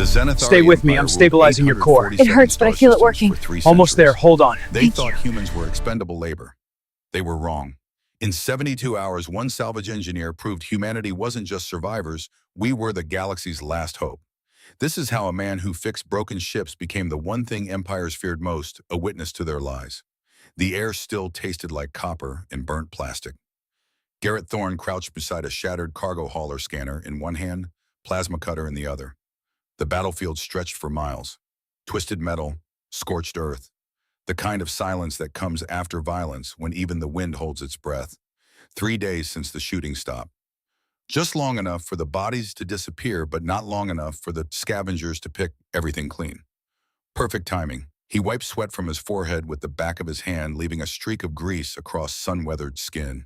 The Stay Zenithari with me, Empire I'm ruled stabilizing your core. 847 It hurts, but I star feel it systems working. for 3 Almost there, centuries. hold on. They Thank thought you. humans were expendable labor. They were wrong. In 72 hours, one salvage engineer proved humanity wasn't just survivors, we were the galaxy's last hope. This is how a man who fixed broken ships became the one thing empires feared most, a witness to their lies. The air still tasted like copper and burnt plastic. Garrett Thorne crouched beside a shattered cargo hauler scanner in one hand, plasma cutter in the other. The battlefield stretched for miles. Twisted metal, scorched earth. The kind of silence that comes after violence when even the wind holds its breath. 3 days since the shooting stopped. Just long enough for the bodies to disappear, but not long enough for the scavengers to pick everything clean. Perfect timing. He wiped sweat from his forehead with the back of his hand, leaving a streak of grease across sun-weathered skin.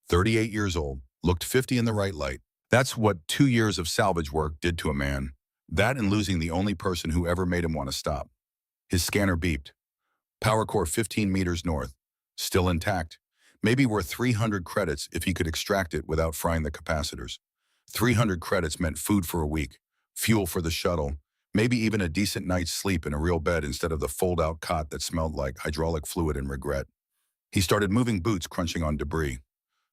38 years old, looked 50 in the right light. That's what 2 years of salvage work did to a man. That and losing the only person who ever made him want to stop. His scanner beeped. Power core 15 meters north. Still intact. Maybe worth 300 credits if he could extract it without frying the capacitors. 300 credits meant food for a week, fuel for the shuttle, maybe even a decent night's sleep in a real bed instead of the fold-out cot that smelled like hydraulic fluid and regret. He started moving boots, crunching on debris.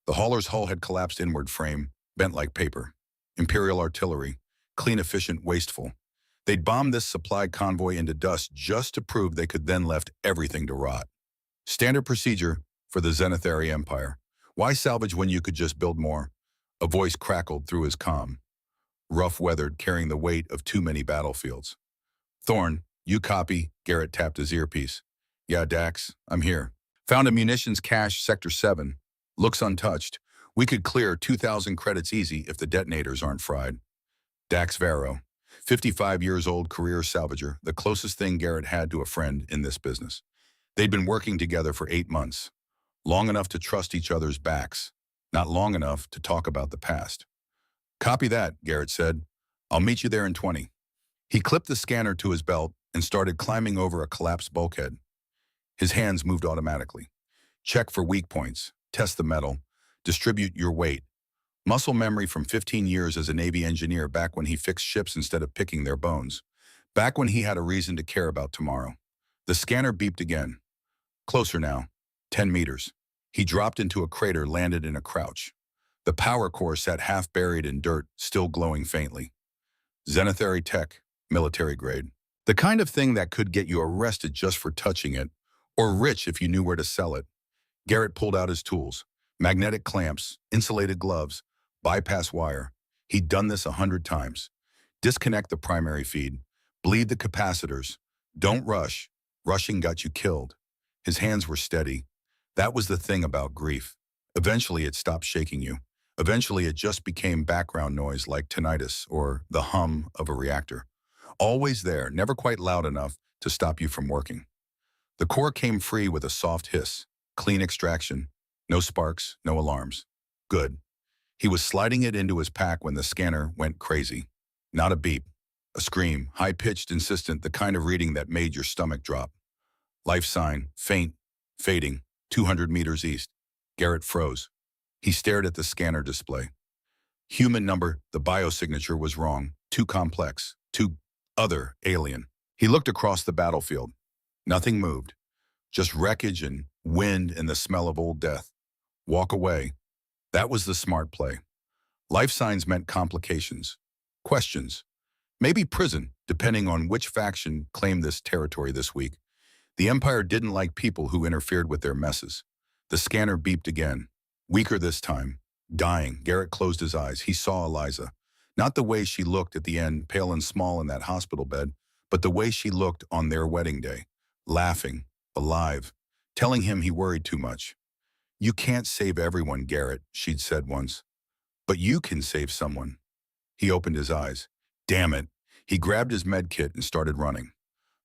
The hauler's hull had collapsed inward, frame, bent like paper. Imperial artillery, clean, efficient, wasteful. They'd bombed this supply convoy into dust just to prove they could then left everything to rot. Standard procedure for the Zenithari Empire. Why salvage when you could just build more? A voice crackled through his comm. Rough-weathered, carrying the weight of too many battlefields. Thorne, you copy? Garrett tapped his earpiece. Yeah, Dax, I'm here. Found a munitions cache, Sector 7. Looks untouched. We could clear 2,000 credits easy if the detonators aren't fried. Dax Varro, 55 years old, career salvager, the closest thing Garrett had to a friend in this business. They'd been working together for 8 months. Long enough to trust each other's backs, not long enough to talk about the past. Copy that, Garrett said. I'll meet you there in 20. He clipped the scanner to his belt and started climbing over a collapsed bulkhead. His hands moved automatically. Check for weak points, test the metal, distribute your weight. Muscle memory from 15 years as a Navy engineer, back when he fixed ships instead of picking their bones. Back when he had a reason to care about tomorrow. The scanner beeped again. Closer now, 10 meters. He dropped into a crater, landed in a crouch. The power core sat half buried in dirt, still glowing faintly. Zenithari tech, military grade. The kind of thing that could get you arrested just for touching it, or rich if you knew where to sell it. Garrett pulled out his tools. Magnetic clamps, insulated gloves, bypass wire. He'd done this 100 times. Disconnect the primary feed. Bleed the capacitors. Don't rush. Rushing got you killed. His hands were steady. That was the thing about grief. Eventually it stopped shaking you. Eventually it just became background noise like tinnitus or the hum of a reactor. Always there, never quite loud enough to stop you from working. The core came free with a soft hiss. Clean extraction. No sparks, no alarms. Good. He was sliding it into his pack when the scanner went crazy. Not a beep. A scream, high-pitched, insistent, the kind of reading that made your stomach drop. Life sign, faint, fading, 200 meters east. Garrett froze. He stared at the scanner display. Human number, the biosignature was wrong. Too complex. Too other, alien. He looked across the battlefield. Nothing moved. Just wreckage and wind and the smell of old death. Walk away. That was the smart play. Life signs meant complications. Questions. Maybe prison, depending on which faction claimed this territory this week. The Empire didn't like people who interfered with their messes. The scanner beeped again. Weaker this time. Dying. Garrett closed his eyes. He saw Eliza. Not the way she looked at the end, pale and small in that hospital bed, but the way she looked on their wedding day. Laughing. Alive. Telling him he worried too much. You can't save everyone, Garrett, she'd said once. But you can save someone. He opened his eyes. Damn it. He grabbed his med kit and started running.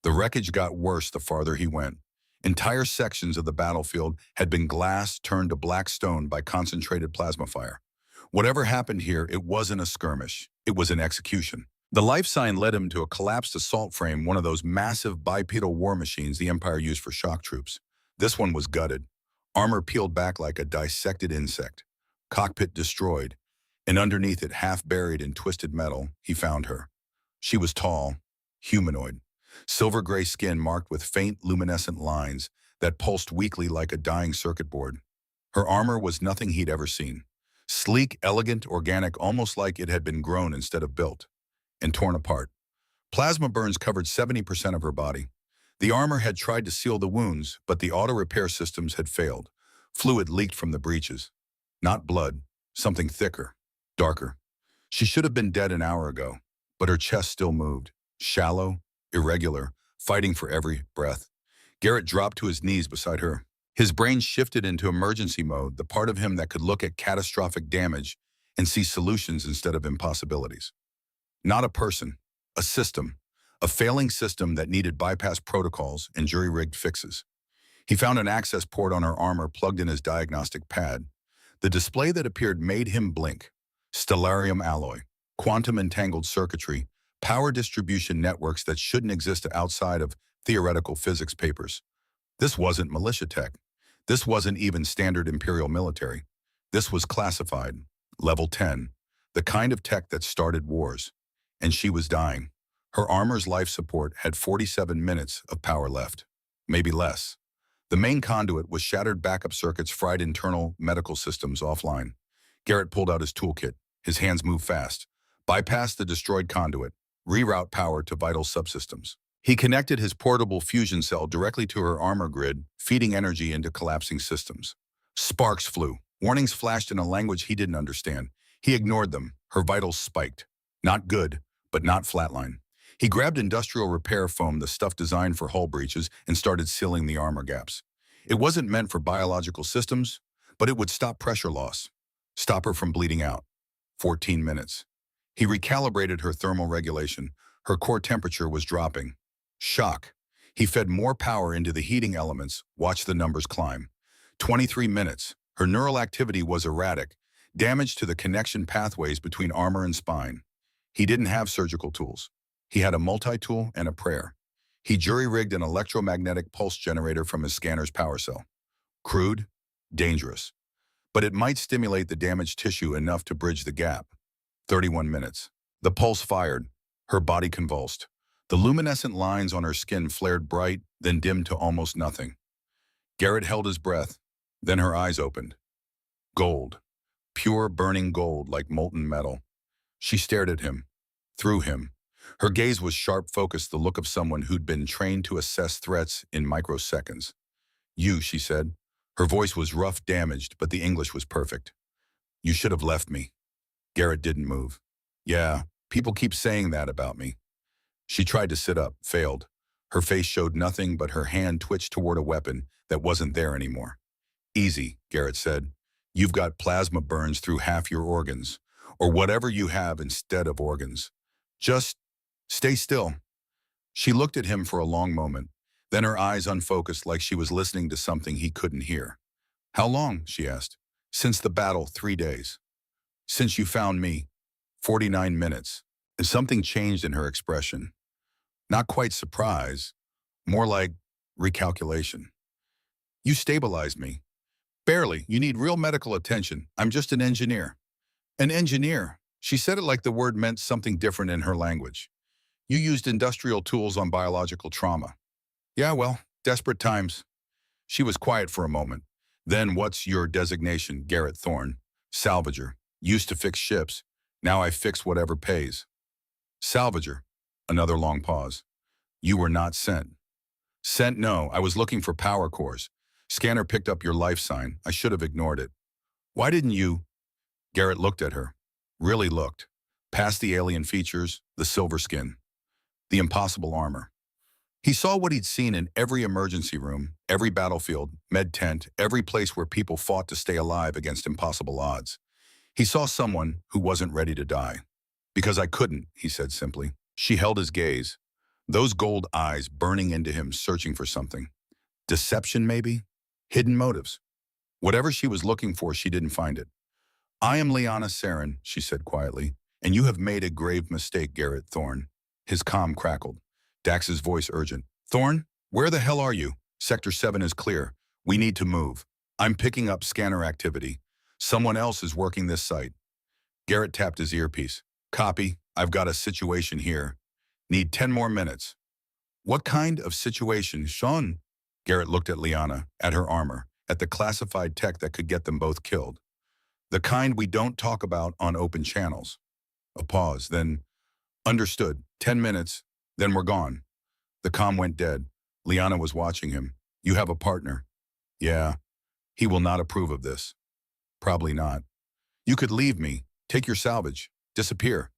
The wreckage got worse the farther he went. Entire sections of the battlefield had been glass turned to black stone by concentrated plasma fire. Whatever happened here, it wasn't a skirmish. It was an execution. The life sign led him to a collapsed assault frame, one of those massive bipedal war machines the Empire used for shock troops. This one was gutted. Armor peeled back like a dissected insect. Cockpit destroyed. And underneath it, half buried in twisted metal, he found her. She was tall, humanoid, silver-gray skin marked with faint luminescent lines that pulsed weakly like a dying circuit board. Her armor was nothing he'd ever seen. Sleek, elegant, organic, almost like it had been grown instead of built, and torn apart. Plasma burns covered 70% of her body. The armor had tried to seal the wounds, but the auto-repair systems had failed. Fluid leaked from the breaches. Not blood, something thicker, darker. She should have been dead an hour ago, but her chest still moved, shallow, irregular, fighting for every breath. Garrett dropped to his knees beside her. His brain shifted into emergency mode, the part of him that could look at catastrophic damage and see solutions instead of impossibilities. Not a person, a system, a failing system that needed bypass protocols and jury-rigged fixes. He found an access port on her armor plugged in his diagnostic pad. The display that appeared made him blink. Stellarium alloy, quantum entangled circuitry, power distribution networks that shouldn't exist outside of theoretical physics papers. This wasn't militia tech. This wasn't even standard imperial military. This was classified, level 10, the kind of tech that started wars. And she was dying. Her armor's life support had 47 minutes of power left, maybe less. The main conduit was shattered backup circuits, fried internal medical systems offline. Garrett pulled out his toolkit. His hands moved fast. Bypass the destroyed conduit. Reroute power to vital subsystems. He connected his portable fusion cell directly to her armor grid, feeding energy into collapsing systems. Sparks flew. Warnings flashed in a language he didn't understand. He ignored them. Her vitals spiked. Not good, but not flatline. He grabbed industrial repair foam, the stuff designed for hull breaches, and started sealing the armor gaps. It wasn't meant for biological systems, but it would stop pressure loss. Stop her from bleeding out. 14 minutes. He recalibrated her thermal regulation. Her core temperature was dropping. Shock. He fed more power into the heating elements. Watched the numbers climb. 23 minutes. Her neural activity was erratic. Damage to the connection pathways between armor and spine. He didn't have surgical tools. He had a multi-tool and a prayer. He jury-rigged an electromagnetic pulse generator from his scanner's power cell. Crude, dangerous. But it might stimulate the damaged tissue enough to bridge the gap. 31 minutes. The pulse fired. Her body convulsed. The luminescent lines on her skin flared bright, then dimmed to almost nothing. Garrett held his breath. Then her eyes opened. Gold. Pure, burning gold like molten metal. She stared at him. Through him. Her gaze was sharp, focused, the look of someone who'd been trained to assess threats in microseconds. You, she said. Her voice was rough, damaged, but the English was perfect. You should have left me. Garrett didn't move. Yeah, people keep saying that about me. She tried to sit up, failed. Her face showed nothing, but her hand twitched toward a weapon that wasn't there anymore. Easy, Garrett said. You've got plasma burns through half your organs, or whatever you have instead of organs. Just stay still. She looked at him for a long moment, then her eyes unfocused like she was listening to something he couldn't hear. How long? She asked. Since the battle, 3 days. Since you found me, 49 minutes. And something changed in her expression. Not quite surprise, more like recalculation. You stabilized me. Barely. You need real medical attention. I'm just an engineer. An engineer. She said it like the word meant something different in her language. You used industrial tools on biological trauma. Yeah, well, desperate times. She was quiet for a moment. Then, what's your designation, Garrett Thorne? Salvager. Used to fix ships. Now I fix whatever pays. Salvager. Another long pause. You were not sent. Sent? No, I was looking for power cores. Scanner picked up your life sign. I should have ignored it. Why didn't you? Garrett looked at her. Really looked. Past the alien features, the silver skin, the impossible armor. He saw what he'd seen in every emergency room, every battlefield, med tent, every place where people fought to stay alive against impossible odds. He saw someone who wasn't ready to die. Because I couldn't, he said simply. She held his gaze, those gold eyes burning into him, searching for something. Deception, maybe? Hidden motives. Whatever she was looking for, she didn't find it. I am Liana Saren, she said quietly, and you have made a grave mistake, Garrett Thorne. His calm crackled. Dax's voice urgent. Thorne, where the hell are you? Sector 7 is clear. We need to move. I'm picking up scanner activity. Someone else is working this site. Garrett tapped his earpiece. Copy. I've got a situation here. Need 10 more minutes. What kind of situation, Sean? Garrett looked at Liana, at her armor, at the classified tech that could get them both killed. The kind we don't talk about on open channels. A pause, then, understood. 10 minutes, then we're gone. The comm went dead. Liana was watching him. You have a partner. Yeah, he will not approve of this. Probably not. You could leave me, take your salvage, disappear.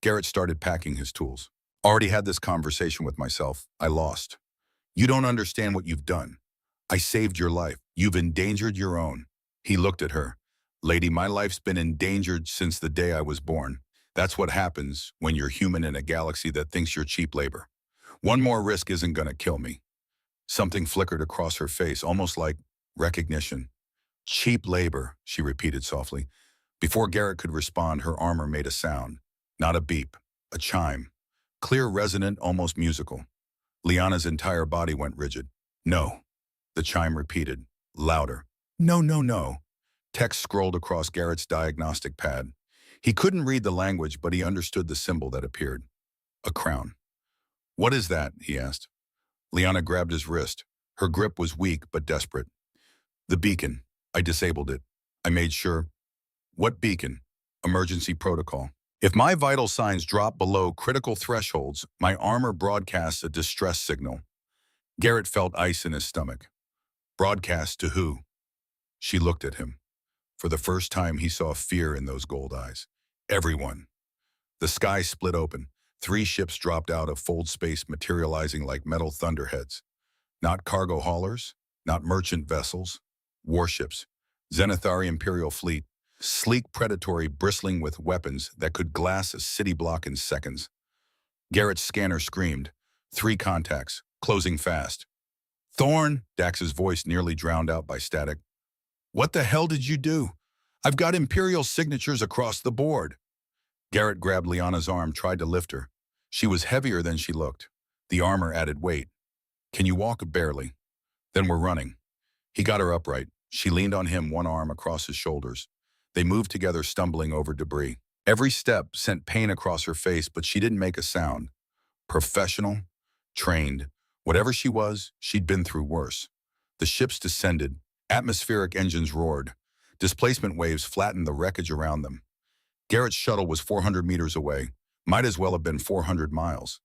Garrett started packing his tools. Already had this conversation with myself. I lost. You don't understand what you've done. I saved your life. You've endangered your own. He looked at her. Lady, my life's been endangered since the day I was born. That's what happens when you're human in a galaxy that thinks you're cheap labor. One more risk isn't gonna kill me. Something flickered across her face, almost like recognition. Cheap labor, she repeated softly. Before Garrett could respond, her armor made a sound. Not a beep, a chime. Clear, resonant, almost musical. Liana's entire body went rigid. No. The chime repeated, louder. No, no, no. Text scrolled across Garrett's diagnostic pad. He couldn't read the language, but he understood the symbol that appeared. A crown. What is that? He asked. Liana grabbed his wrist. Her grip was weak but desperate. The beacon. I disabled it. I made sure. What beacon? Emergency protocol. If my vital signs drop below critical thresholds, my armor broadcasts a distress signal. Garrett felt ice in his stomach. Broadcast to who? She looked at him. For the first time, he saw fear in those gold eyes. Everyone. The sky split open. 3 ships dropped out of fold space, materializing like metal thunderheads. Not cargo haulers, not merchant vessels. Warships. Zenithari Imperial Fleet. Sleek, predatory, bristling with weapons that could glass a city block in seconds. Garrett's scanner screamed. 3 contacts, closing fast. Thorn, Dax's voice nearly drowned out by static. What the hell did you do? I've got Imperial signatures across the board. Garrett grabbed Liana's arm, tried to lift her. She was heavier than she looked. The armor added weight. Can you walk? Barely. Then we're running. He got her upright. She leaned on him, one arm across his shoulders. They moved together, stumbling over debris. Every step sent pain across her face, but she didn't make a sound. Professional, trained. Whatever she was, she'd been through worse. The ships descended. Atmospheric engines roared. Displacement waves flattened the wreckage around them. Garrett's shuttle was 400 meters away. Might as well have been 400 miles.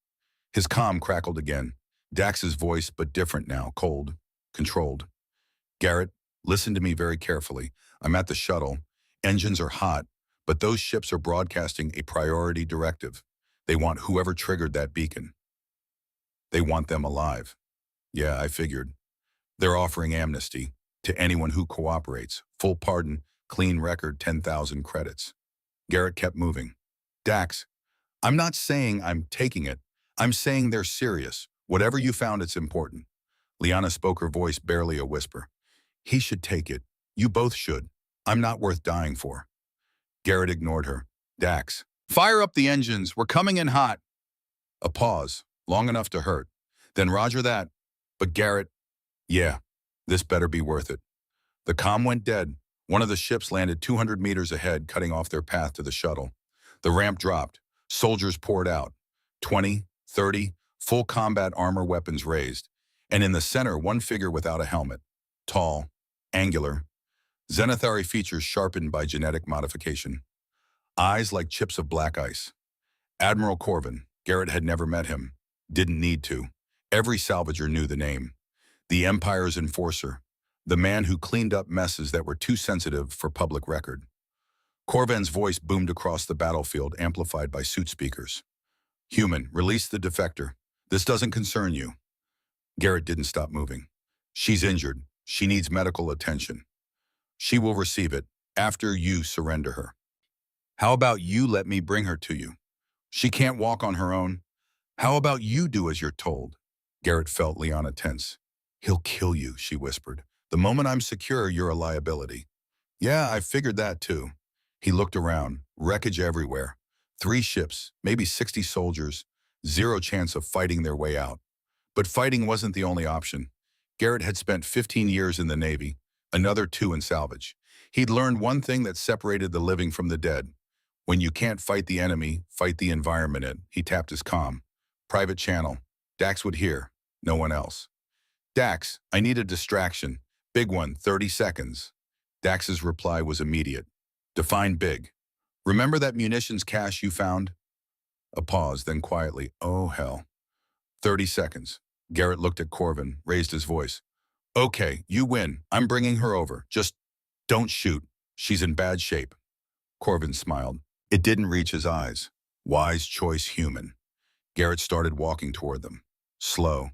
His comm crackled again. Dax's voice, but different now, cold, controlled. Garrett, listen to me very carefully. I'm at the shuttle. Engines are hot, but those ships are broadcasting a priority directive. They want whoever triggered that beacon. They want them alive. Yeah, I figured. They're offering amnesty to anyone who cooperates. Full pardon, clean record, 10,000 credits. Garrett kept moving. Dax, I'm not saying I'm taking it. I'm saying they're serious. Whatever you found, it's important. Liana spoke, her voice barely a whisper. He should take it. You both should. I'm not worth dying for. Garrett ignored her. Dax, fire up the engines. We're coming in hot. A pause, long enough to hurt. Then roger that. But Garrett, yeah, this better be worth it. The comm went dead. One of the ships landed 200 meters ahead, cutting off their path to the shuttle. The ramp dropped. Soldiers poured out. 20, 30, full combat armor, weapons raised. And in the center, one figure without a helmet. Tall, angular. Zenithari features sharpened by genetic modification. Eyes like chips of black ice. Admiral Corvin. Garrett had never met him. Didn't need to. Every salvager knew the name. The Empire's enforcer. The man who cleaned up messes that were too sensitive for public record. Corvin's voice boomed across the battlefield, amplified by suit speakers. Human, release the defector. This doesn't concern you. Garrett didn't stop moving. She's injured. She needs medical attention. She will receive it after you surrender her. How about you let me bring her to you? She can't walk on her own. How about you do as you're told? Garrett felt Liana tense. He'll kill you, she whispered. The moment I'm secure, you're a liability. Yeah, I figured that too. He looked around, wreckage everywhere. 3 ships, maybe 60 soldiers, 0 chance of fighting their way out. But fighting wasn't the only option. Garrett had spent 15 years in the Navy, another 2 in salvage. He'd learned one thing that separated the living from the dead. When you can't fight the enemy, fight the environment in. He tapped his comm. Private channel. Dax would hear. No one else. Dax, I need a distraction. Big one, 30 seconds. Dax's reply was immediate. Define big. Remember that munitions cache you found? A pause, then quietly, oh hell. 30 seconds. Garrett looked at Corvin, raised his voice. Okay, you win. I'm bringing her over. Just don't shoot. She's in bad shape. Corvin smiled. It didn't reach his eyes. Wise choice human. Garrett started walking toward them. Slow,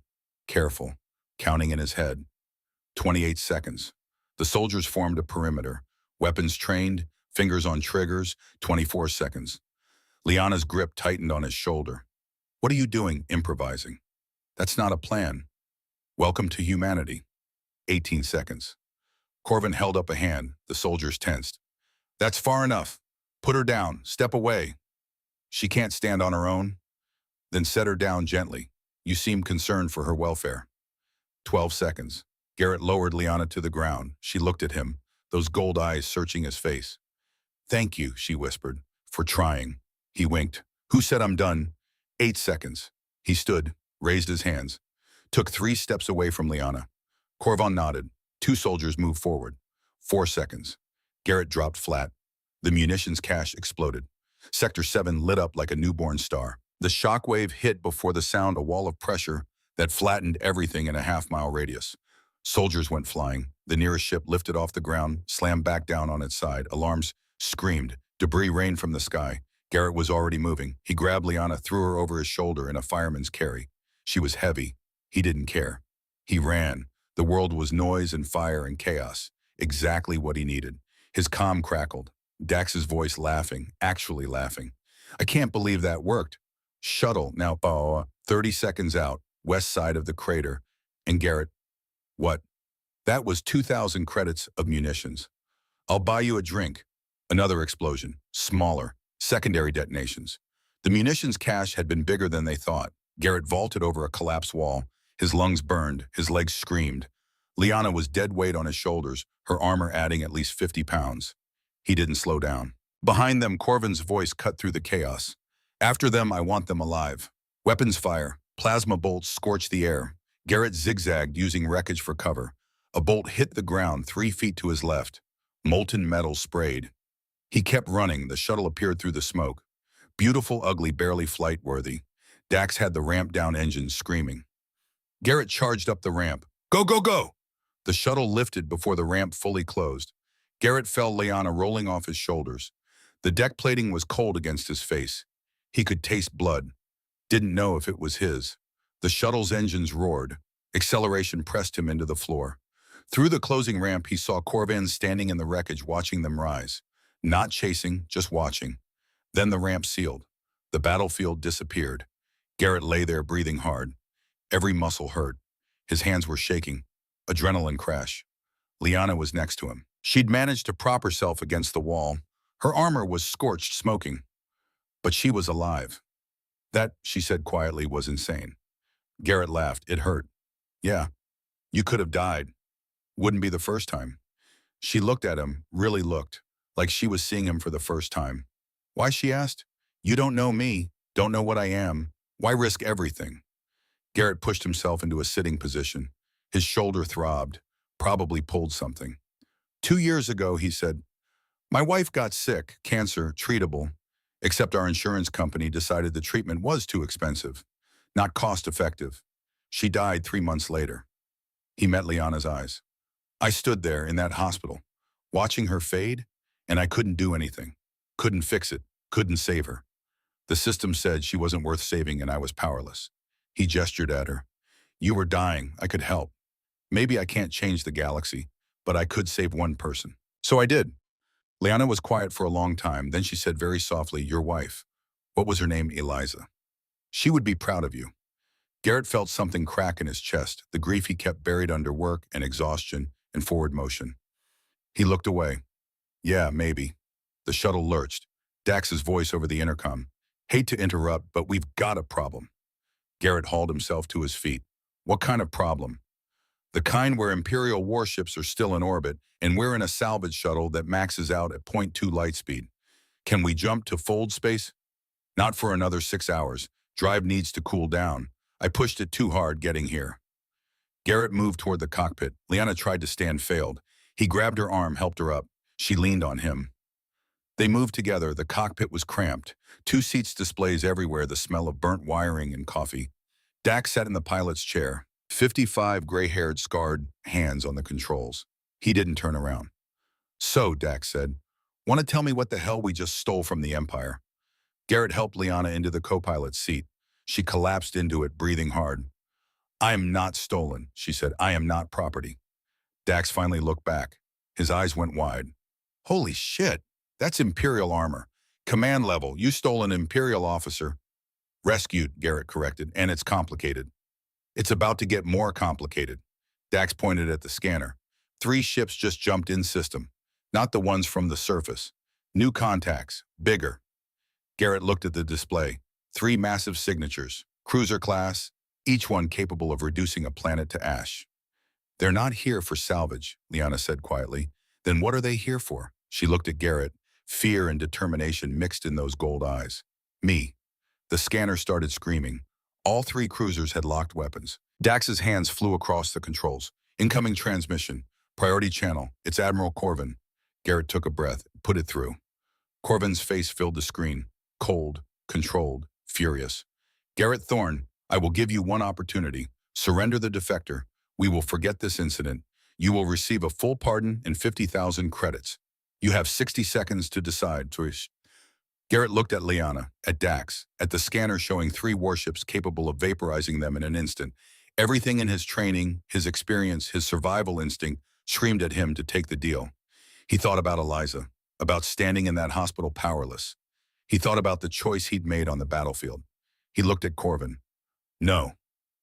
careful, counting in his head. 28 seconds. The soldiers formed a perimeter. Weapons trained, fingers on triggers, 24 seconds. Liana's grip tightened on his shoulder. What are you doing, improvising? That's not a plan. Welcome to humanity. 18 seconds. Corvin held up a hand. The soldiers tensed. That's far enough. Put her down. Step away. She can't stand on her own. Then set her down gently. You seem concerned for her welfare. 12 seconds. Garrett lowered Liana to the ground. She looked at him, those gold eyes searching his face. Thank you, she whispered, for trying. He winked. Who said I'm done? 8 seconds. He stood, raised his hands, took 3 steps away from Liana. Corvin nodded. 2 soldiers moved forward. 4 seconds. Garrett dropped flat. The munitions cache exploded. Sector 7 lit up like a newborn star. The shockwave hit before the sound a wall of pressure that flattened everything in a half-mile radius. Soldiers went flying. The nearest ship lifted off the ground, slammed back down on its side. Alarms screamed. Debris rained from the sky. Garrett was already moving. He grabbed Liana, threw her over his shoulder in a fireman's carry. She was heavy. He didn't care. He ran. The world was noise and fire and chaos. Exactly what he needed. His comm crackled. Dax's voice laughing, actually laughing. I can't believe that worked. Shuttle, now 30 seconds out, west side of the crater. And Garrett, what? That was 2,000 credits of munitions. I'll buy you a drink. Another explosion, smaller, secondary detonations. The munitions cache had been bigger than they thought. Garrett vaulted over a collapsed wall. His lungs burned, his legs screamed. Liana was dead weight on his shoulders, her armor adding at least 50 pounds. He didn't slow down. Behind them, Corvin's voice cut through the chaos. After them, I want them alive. Weapons fire. Plasma bolts scorched the air. Garrett zigzagged, using wreckage for cover. A bolt hit the ground 3 feet to his left. Molten metal sprayed. He kept running. The shuttle appeared through the smoke. Beautiful, ugly, barely flight-worthy. Dax had the ramp-down engines screaming. Garrett charged up the ramp. Go, go, go! The shuttle lifted before the ramp fully closed. Garrett felt Liana rolling off his shoulders. The deck plating was cold against his face. He could taste blood. Didn't know if it was his. The shuttle's engines roared. Acceleration pressed him into the floor. Through the closing ramp, he saw Corvin standing in the wreckage watching them rise. Not chasing, just watching. Then the ramp sealed. The battlefield disappeared. Garrett lay there breathing hard. Every muscle hurt. His hands were shaking. Adrenaline crash. Liana was next to him. She'd managed to prop herself against the wall. Her armor was scorched, smoking. But she was alive. That, she said quietly, was insane. Garrett laughed. It hurt. Yeah, you could have died. Wouldn't be the first time. She looked at him, really looked, like she was seeing him for the first time. Why, she asked. You don't know me, don't know what I am. Why risk everything? Garrett pushed himself into a sitting position. His shoulder throbbed, probably pulled something. 2 years ago, he said, my wife got sick, cancer, treatable, except our insurance company decided the treatment was too expensive, not cost-effective. She died 3 months later. He met Liana's eyes. I stood there in that hospital, watching her fade, and I couldn't do anything. Couldn't fix it, couldn't save her. The system said she wasn't worth saving and I was powerless. He gestured at her. You were dying, I could help. Maybe I can't change the galaxy, but I could save one person. So I did. Liana was quiet for a long time, then she said very softly, your wife. What was her name? Eliza. She would be proud of you. Garrett felt something crack in his chest, the grief he kept buried under work and exhaustion and forward motion. He looked away. Yeah, maybe. The shuttle lurched. Dax's voice over the intercom. Hate to interrupt, but we've got a problem. Garrett hauled himself to his feet. What kind of problem? The kind where Imperial warships are still in orbit, and we're in a salvage shuttle that maxes out at 0.2 light speed. Can we jump to fold space? Not for another 6 hours. Drive needs to cool down. I pushed it too hard getting here. Garrett moved toward the cockpit. Liana tried to stand, failed. He grabbed her arm, helped her up. She leaned on him. They moved together. The cockpit was cramped. Two seats, displays everywhere, the smell of burnt wiring and coffee. Dax sat in the pilot's chair, 55 gray-haired, scarred hands on the controls. He didn't turn around. So, Dax said, want to tell me what the hell we just stole from the Empire? Garrett helped Liana into the co-pilot's seat. She collapsed into it, breathing hard. I am not stolen, she said. I am not property. Dax finally looked back. His eyes went wide. Holy shit, that's Imperial armor. Command level, you stole an Imperial officer. Rescued, Garrett corrected, and it's complicated. It's about to get more complicated. Dax pointed at the scanner. 3 ships just jumped in system. Not the ones from the surface. New contacts, bigger. Garrett looked at the display. 3 massive signatures, cruiser class, each one capable of reducing a planet to ash. They're not here for salvage, Liana said quietly. Then what are they here for? She looked at Garrett, fear and determination mixed in those gold eyes. Me. The scanner started screaming. All 3 cruisers had locked weapons. Dax's hands flew across the controls. Incoming transmission. Priority channel. It's Admiral Corvin. Garrett took a breath, put it through. Corvin's face filled the screen. Cold, controlled, furious. Garrett Thorne, I will give you one opportunity. Surrender the defector. We will forget this incident. You will receive a full pardon and 50,000 credits. You have 60 seconds to decide. Garrett looked at Liana, at Dax, at the scanner showing 3 warships capable of vaporizing them in an instant. Everything in his training, his experience, his survival instinct screamed at him to take the deal. He thought about Eliza, about standing in that hospital powerless. He thought about the choice he'd made on the battlefield. He looked at Corvin. No.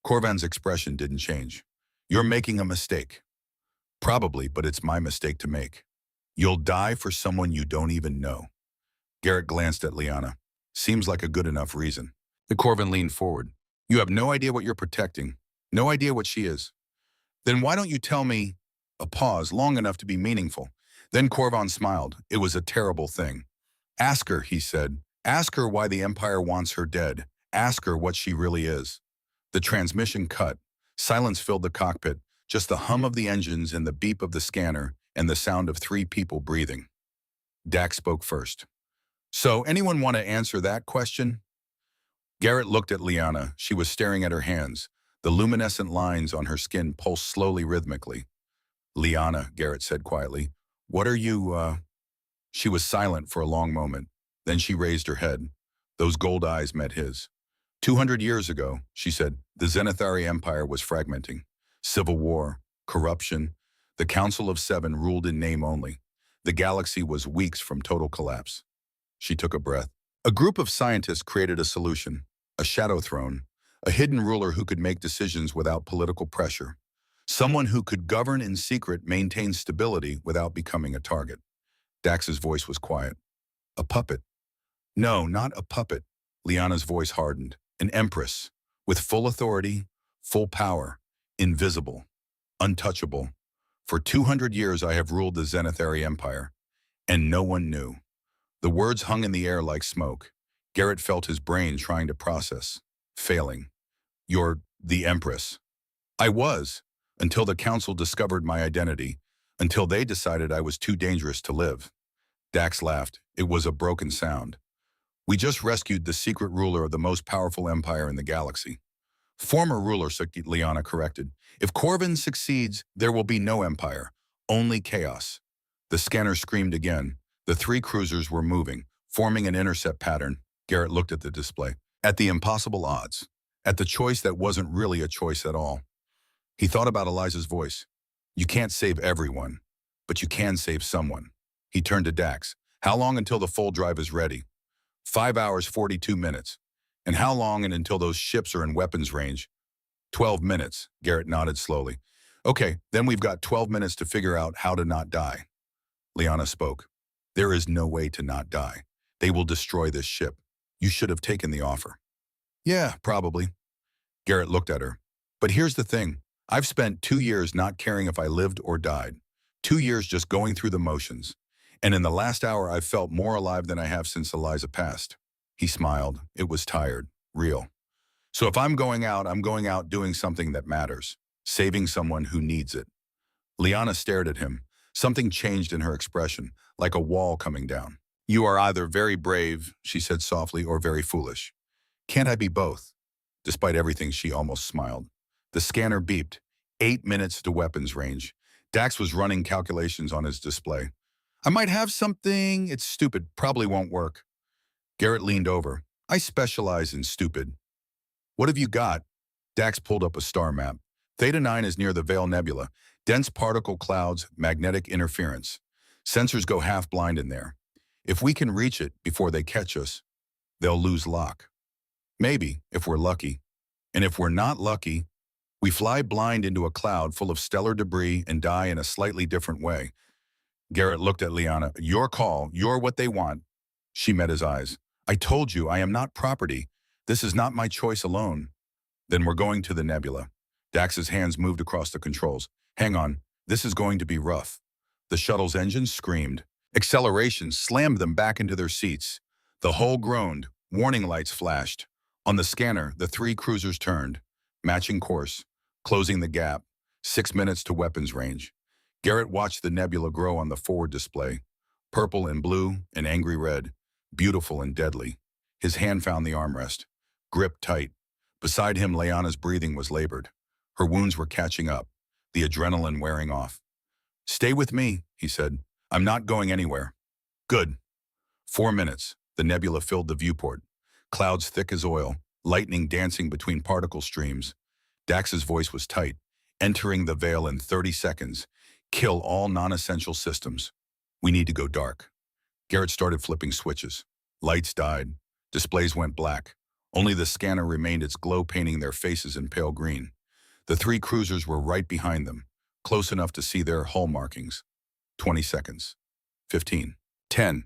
Corvin's expression didn't change. You're making a mistake. Probably, but it's my mistake to make. You'll die for someone you don't even know. Garrett glanced at Liana. Seems like a good enough reason. The Corvin leaned forward. You have no idea what you're protecting. No idea what she is. Then why don't you tell me? A pause, long enough to be meaningful. Then Corvin smiled. It was a terrible thing. Ask her, he said. Ask her why the Empire wants her dead. Ask her what she really is. The transmission cut. Silence filled the cockpit. Just the hum of the engines and the beep of the scanner and the sound of 3 people breathing. Dax spoke first. So, anyone want to answer that question? Garrett looked at Liana. She was staring at her hands. The luminescent lines on her skin pulsed slowly, rhythmically. Liana, Garrett said quietly, what are you, She was silent for a long moment. Then she raised her head. Those gold eyes met his. 200 years ago, she said, the Zenithari Empire was fragmenting. Civil war, corruption. The Council of 7 ruled in name only. The galaxy was weeks from total collapse. She took a breath. A group of scientists created a solution, a shadow throne, a hidden ruler who could make decisions without political pressure. Someone who could govern in secret, maintain stability without becoming a target. Dax's voice was quiet. A puppet. No, not a puppet. Liana's voice hardened. An empress, with full authority, full power, invisible, untouchable. For 200 years I have ruled the Zenithari Empire, and no one knew. The words hung in the air like smoke. Garrett felt his brain trying to process, failing. You're the Empress. I was, until the Council discovered my identity, until they decided I was too dangerous to live. Dax laughed. It was a broken sound. We just rescued the secret ruler of the most powerful empire in the galaxy. Former ruler, Liana corrected. If Corvin succeeds, there will be no empire, only chaos. The scanner screamed again. The 3 cruisers were moving, forming an intercept pattern. Garrett looked at the display. At the impossible odds. At the choice that wasn't really a choice at all. He thought about Eliza's voice. You can't save everyone, but you can save someone. He turned to Dax. How long until the full drive is ready? 5 hours, 42 minutes. And how long and until those ships are in weapons range? 12 minutes, Garrett nodded slowly. Okay, then we've got 12 minutes to figure out how to not die. Liana spoke. There is no way to not die. They will destroy this ship. You should have taken the offer. Yeah, probably. Garrett looked at her. But here's the thing. I've spent 2 years not caring if I lived or died. 2 years just going through the motions. And in the last hour, I've felt more alive than I have since Eliza passed. He smiled. It was tired, real. So if I'm going out doing something that matters, saving someone who needs it. Liana stared at him. Something changed in her expression, like a wall coming down. You are either very brave, she said softly, or very foolish. Can't I be both? Despite everything, she almost smiled. The scanner beeped. 8 minutes to weapons range. Dax was running calculations on his display. I might have something. It's stupid. Probably won't work. Garrett leaned over. I specialize in stupid. What have you got? Dax pulled up a star map. Theta 9 is near the Veil Nebula. Dense particle clouds, magnetic interference. Sensors go half-blind in there. If we can reach it before they catch us, they'll lose lock. Maybe, if we're lucky. And if we're not lucky, we fly blind into a cloud full of stellar debris and die in a slightly different way. Garrett looked at Liana. Your call. You're what they want. She met his eyes. I told you I am not property. This is not my choice alone. Then we're going to the nebula. Dax's hands moved across the controls. Hang on. This is going to be rough. The shuttle's engines screamed. Acceleration slammed them back into their seats. The hull groaned. Warning lights flashed. On the scanner, the 3 cruisers turned. Matching course. Closing the gap. 6 minutes to weapons range. Garrett watched the nebula grow on the forward display. Purple and blue and angry red. Beautiful and deadly. His hand found the armrest. Gripped tight. Beside him, Liana's breathing was labored. Her wounds were catching up. The adrenaline wearing off. Stay with me, he said. I'm not going anywhere. Good. 4 minutes. The nebula filled the viewport. Clouds thick as oil. Lightning dancing between particle streams. Dax's voice was tight. Entering the veil in 30 seconds. Kill all non-essential systems. We need to go dark. Garrett started flipping switches. Lights died. Displays went black. Only the scanner remained its glow, painting their faces in pale green. The 3 cruisers were right behind them, close enough to see their hull markings. 20 seconds. 15. 10.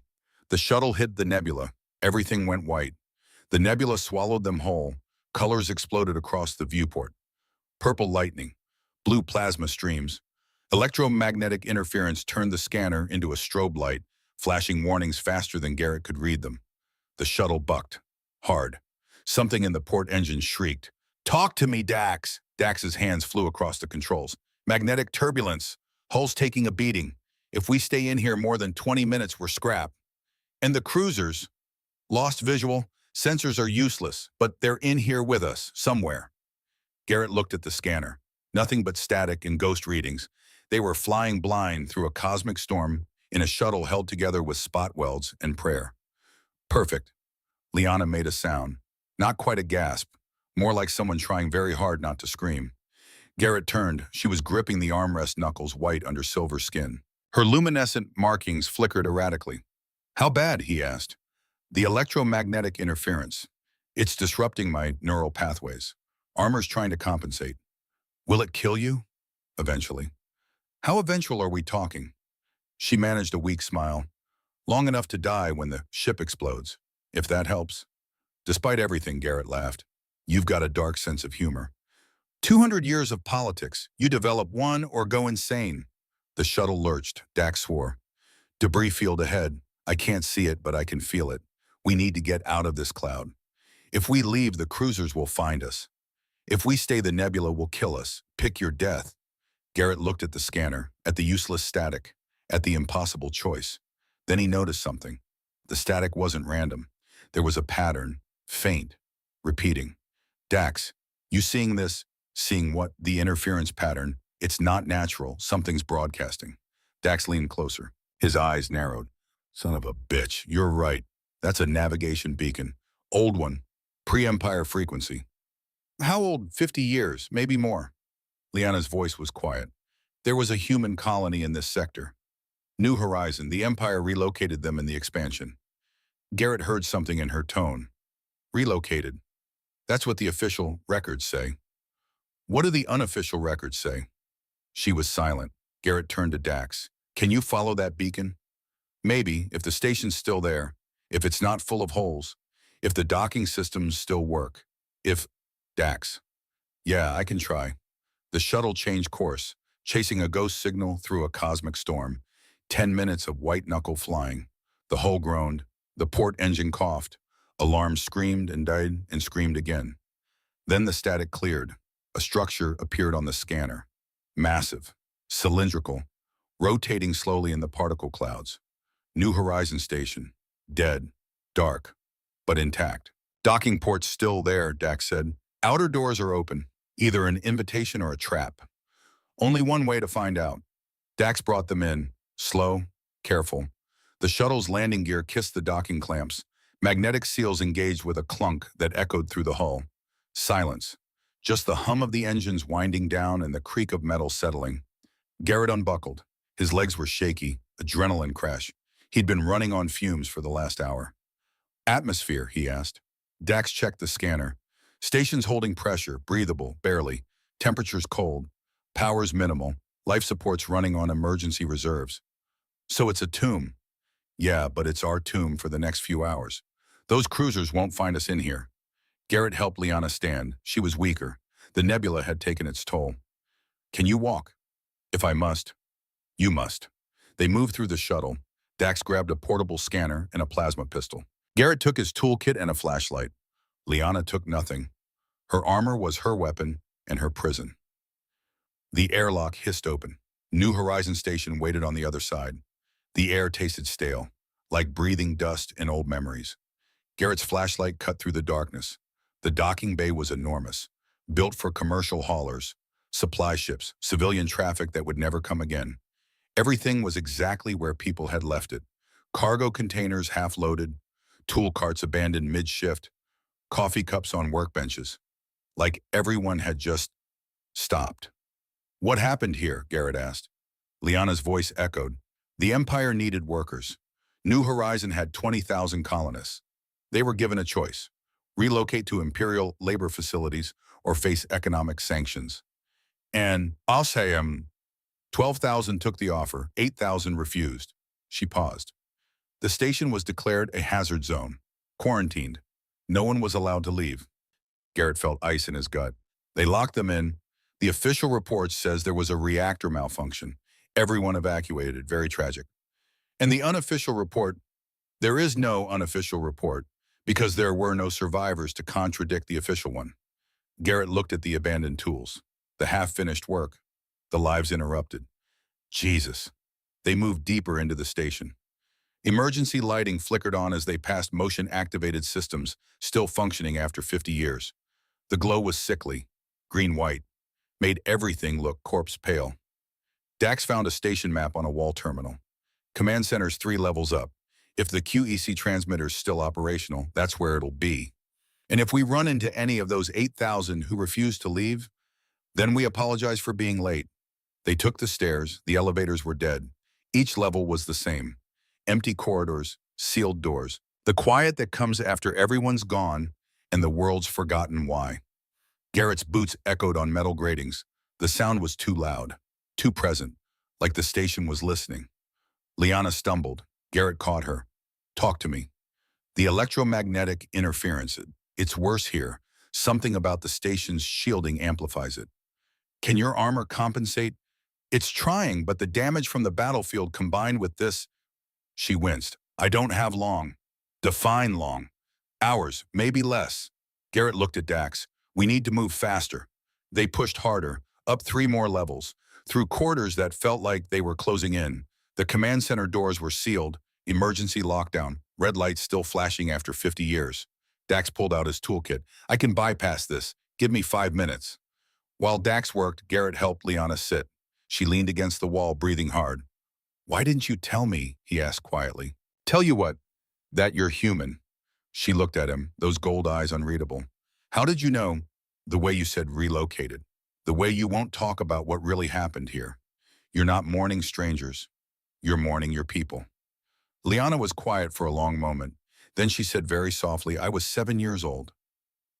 The shuttle hit the nebula. Everything went white. The nebula swallowed them whole. Colors exploded across the viewport. Purple lightning. Blue plasma streams. Electromagnetic interference turned the scanner into a strobe light, flashing warnings faster than Garrett could read them. The shuttle bucked. Hard. Something in the port engine shrieked. Talk to me, Dax! Dax's hands flew across the controls. Magnetic turbulence. Hull's taking a beating. If we stay in here more than 20 minutes, we're scrap. And the cruisers? Lost visual. Sensors are useless, but they're in here with us, somewhere. Garrett looked at the scanner. Nothing but static and ghost readings. They were flying blind through a cosmic storm in a shuttle held together with spot welds and prayer. Perfect. Liana made a sound. Not quite a gasp. More like someone trying very hard not to scream. Garrett turned. She was gripping the armrest knuckles white under silver skin. Her luminescent markings flickered erratically. How bad? He asked. The electromagnetic interference. It's disrupting my neural pathways. Armor's trying to compensate. Will it kill you? Eventually. How eventual are we talking? She managed a weak smile. Long enough to die when the ship explodes, if that helps. Despite everything, Garrett laughed. You've got a dark sense of humor. 200 years of politics. You develop one or go insane. The shuttle lurched. Dax swore. Debris field ahead. I can't see it, but I can feel it. We need to get out of this cloud. If we leave, the cruisers will find us. If we stay, the nebula will kill us. Pick your death. Garrett looked at the scanner, at the useless static, at the impossible choice. Then he noticed something. The static wasn't random. There was a pattern, faint, repeating. Dax, you seeing this? Seeing what? The interference pattern. It's not natural. Something's broadcasting. Dax leaned closer. His eyes narrowed. Son of a bitch, you're right. That's a navigation beacon. Old one. Pre-Empire frequency. How old? 50 years, maybe more. Liana's voice was quiet. There was a human colony in this sector. New Horizon. The Empire relocated them in the expansion. Garrett heard something in her tone. Relocated. That's what the official records say. What do the unofficial records say? She was silent. Garrett turned to Dax. Can you follow that beacon? Maybe, if the station's still there. If it's not full of holes. If the docking systems still work. If... Dax. Yeah, I can try. The shuttle changed course, chasing a ghost signal through a cosmic storm. 10 minutes of white-knuckle flying. The hull groaned. The port engine coughed. Alarms screamed and died and screamed again. Then the static cleared. A structure appeared on the scanner. Massive, cylindrical, rotating slowly in the particle clouds. New Horizon Station. Dead. Dark. But intact. Docking port's still there, Dax said. Outer doors are open. Either an invitation or a trap. Only one way to find out. Dax brought them in. Slow. Careful. The shuttle's landing gear kissed the docking clamps. Magnetic seals engaged with a clunk that echoed through the hull. Silence. Just the hum of the engines winding down and the creak of metal settling. Garrett unbuckled. His legs were shaky, adrenaline crash. He'd been running on fumes for the last hour. Atmosphere, he asked. Dax checked the scanner. Station's holding pressure, breathable, barely. Temperature's cold. Power's minimal. Life support's running on emergency reserves. So it's a tomb. Yeah, but it's our tomb for the next few hours. Those cruisers won't find us in here. Garrett helped Liana stand. She was weaker. The nebula had taken its toll. Can you walk? If I must. You must. They moved through the shuttle. Dax grabbed a portable scanner and a plasma pistol. Garrett took his toolkit and a flashlight. Liana took nothing. Her armor was her weapon and her prison. The airlock hissed open. New Horizon Station waited on the other side. The air tasted stale, like breathing dust and old memories. Garrett's flashlight cut through the darkness. The docking bay was enormous, built for commercial haulers, supply ships, civilian traffic that would never come again. Everything was exactly where people had left it. Cargo containers half-loaded, tool carts abandoned mid-shift, coffee cups on workbenches. Like everyone had just stopped. What happened here? Garrett asked. Liana's voice echoed. The Empire needed workers. New Horizon had 20,000 colonists. They were given a choice: relocate to Imperial labor facilities or face economic sanctions. And I'll say 12,000 took the offer, 8,000 refused. She paused. The station was declared a hazard zone, quarantined. No one was allowed to leave. Garrett felt ice in his gut. They locked them in. The official report says there was a reactor malfunction. Everyone evacuated, very tragic. And the unofficial report, there is no unofficial report because there were no survivors to contradict the official one. Garrett looked at the abandoned tools, the half-finished work, the lives interrupted. Jesus. They moved deeper into the station. Emergency lighting flickered on as they passed motion-activated systems, still functioning after 50 years. The glow was sickly, green-white, made everything look corpse-pale. Dax found a station map on a wall terminal. Command center's 3 levels up. If the QEC transmitter's still operational, that's where it'll be. And if we run into any of those 8,000 who refuse to leave, then we apologize for being late. They took the stairs. The elevators were dead. Each level was the same. Empty corridors, sealed doors. The quiet that comes after everyone's gone and the world's forgotten why. Garrett's boots echoed on metal gratings. The sound was too loud, too present, like the station was listening. Liana stumbled. Garrett caught her. Talk to me. The electromagnetic interference. It's worse here. Something about the station's shielding amplifies it. Can your armor compensate? It's trying, but the damage from the battlefield combined with this. She winced. I don't have long. Define long. Hours, maybe less. Garrett looked at Dax. We need to move faster. They pushed harder, up 3 more levels, through corridors that felt like they were closing in. The command center doors were sealed, emergency lockdown, red lights still flashing after 50 years. Dax pulled out his toolkit. I can bypass this. Give me 5 minutes. While Dax worked, Garrett helped Liana sit. She leaned against the wall, breathing hard. Why didn't you tell me? He asked quietly. Tell you what? That you're human. She looked at him, those gold eyes unreadable. How did you know? The way you said relocated. The way you won't talk about what really happened here. You're not mourning strangers. You're mourning your people. Liana was quiet for a long moment. Then she said very softly, I was 7 years old.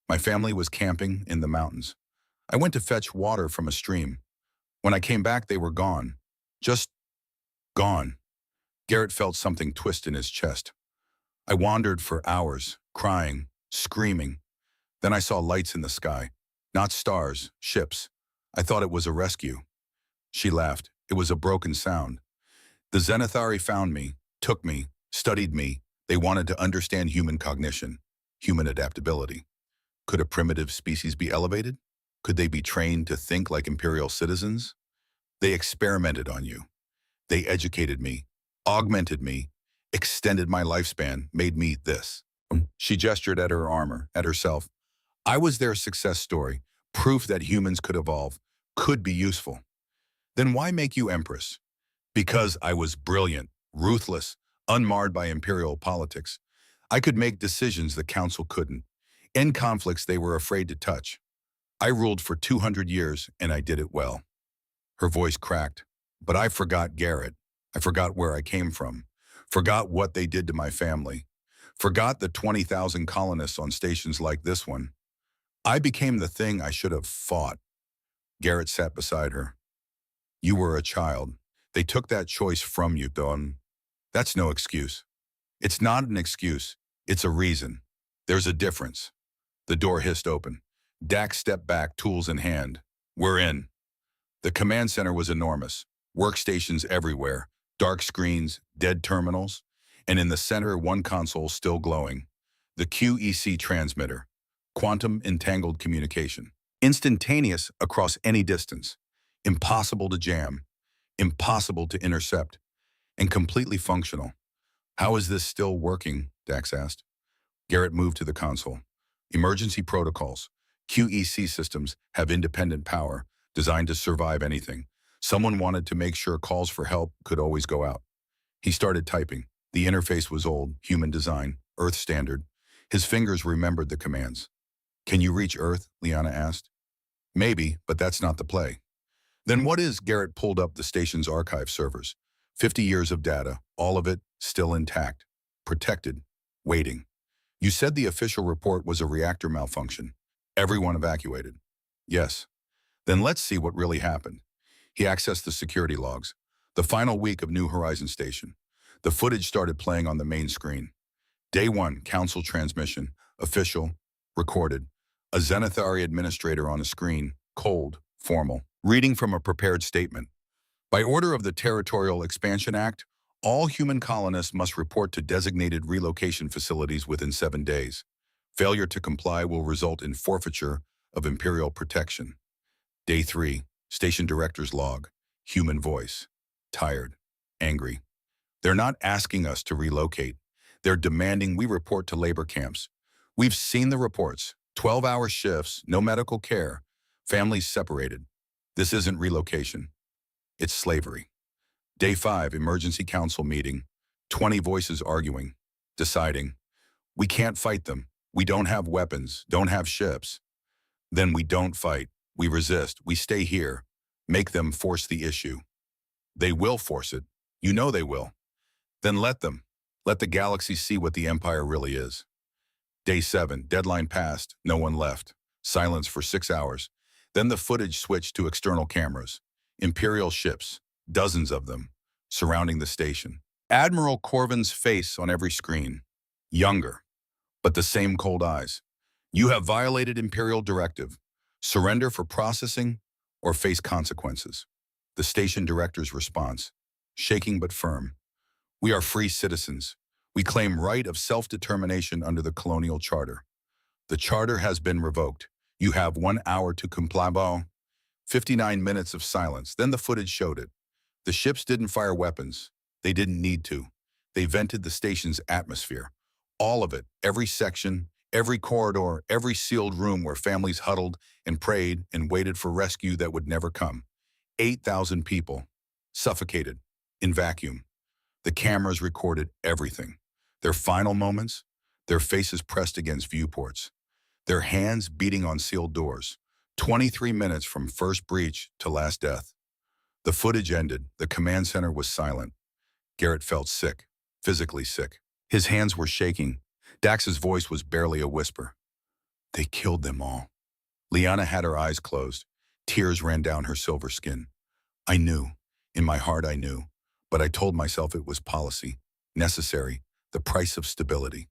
My family was camping in the mountains. I went to fetch water from a stream. When I came back, they were gone. Just gone. Garrett felt something twist in his chest. I wandered for hours, crying, screaming. Then I saw lights in the sky. Not stars, ships. I thought it was a rescue. She laughed. It was a broken sound. The Zenithari found me, took me, studied me. They wanted to understand human cognition, human adaptability. Could a primitive species be elevated? Could they be trained to think like imperial citizens? They experimented on you. They educated me, augmented me, extended my lifespan, made me this. She gestured at her armor, at herself. I was their success story, proof that humans could evolve, could be useful. Then why make you empress? Because I was brilliant, ruthless, unmarred by imperial politics. I could make decisions the council couldn't, end conflicts they were afraid to touch. I ruled for 200 years, and I did it well. Her voice cracked. But I forgot Garrett. I forgot where I came from. Forgot what they did to my family. Forgot the 20,000 colonists on stations like this one. I became the thing I should have fought. Garrett sat beside her. You were a child. They took that choice from you, Dawn. That's no excuse. It's not an excuse. It's a reason. There's a difference. The door hissed open. Dax stepped back, tools in hand. We're in. The command center was enormous. Workstations everywhere, dark screens, dead terminals, and in the center, one console still glowing. The QEC transmitter, quantum entangled communication. Instantaneous across any distance. Impossible to jam. Impossible to intercept. And completely functional. How is this still working? Dax asked. Garrett moved to the console. Emergency protocols. QEC systems have independent power, designed to survive anything. Someone wanted to make sure calls for help could always go out. He started typing. The interface was old, human design, Earth standard. His fingers remembered the commands. Can you reach Earth? Liana asked. Maybe, but that's not the play. Then what is? Garrett pulled up the station's archive servers. 50 years of data, all of it still intact, protected, waiting. You said the official report was a reactor malfunction. Everyone evacuated. Yes. Then let's see what really happened. He accessed the security logs. The final week of New Horizon Station. The footage started playing on the main screen. Day 1, council transmission, official, recorded. A Zenithari administrator on a screen, cold, formal, reading from a prepared statement. By order of the Territorial Expansion Act, all human colonists must report to designated relocation facilities within 7 days. Failure to comply will result in forfeiture of imperial protection. Day 3, station director's log, human voice, tired, angry. They're not asking us to relocate. They're demanding we report to labor camps. We've seen the reports, 12-hour shifts, no medical care, families separated. This isn't relocation. It's slavery. Day 5, emergency council meeting, 20 voices arguing, deciding. We can't fight them. We don't have weapons, don't have ships. Then we don't fight. We resist. We stay here. Make them force the issue. They will force it. You know they will. Then let them. Let the galaxy see what the Empire really is. Day 7, deadline passed. No one left. Silence for 6 hours. Then the footage switched to external cameras. Imperial ships, dozens of them, surrounding the station. Admiral Corvin's face on every screen. Younger, but the same cold eyes. You have violated Imperial directive. Surrender for processing or face consequences. The station director's response, shaking but firm. We are free citizens. We claim right of self-determination under the colonial charter. The charter has been revoked. You have 1 hour to comply. 59 minutes of silence. Then the footage showed it. The ships didn't fire weapons. They didn't need to. They vented the station's atmosphere. All of it, every section, every corridor, every sealed room where families huddled and prayed and waited for rescue that would never come. 8,000 people, suffocated, in vacuum. The cameras recorded everything. Their final moments, their faces pressed against viewports, their hands beating on sealed doors. 23 minutes from first breach to last death. The footage ended. The command center was silent. Garrett felt sick, physically sick. His hands were shaking. Dax's voice was barely a whisper. They killed them all. Liana had her eyes closed. Tears ran down her silver skin. I knew. In my heart I knew. But I told myself it was policy, necessary, the price of stability.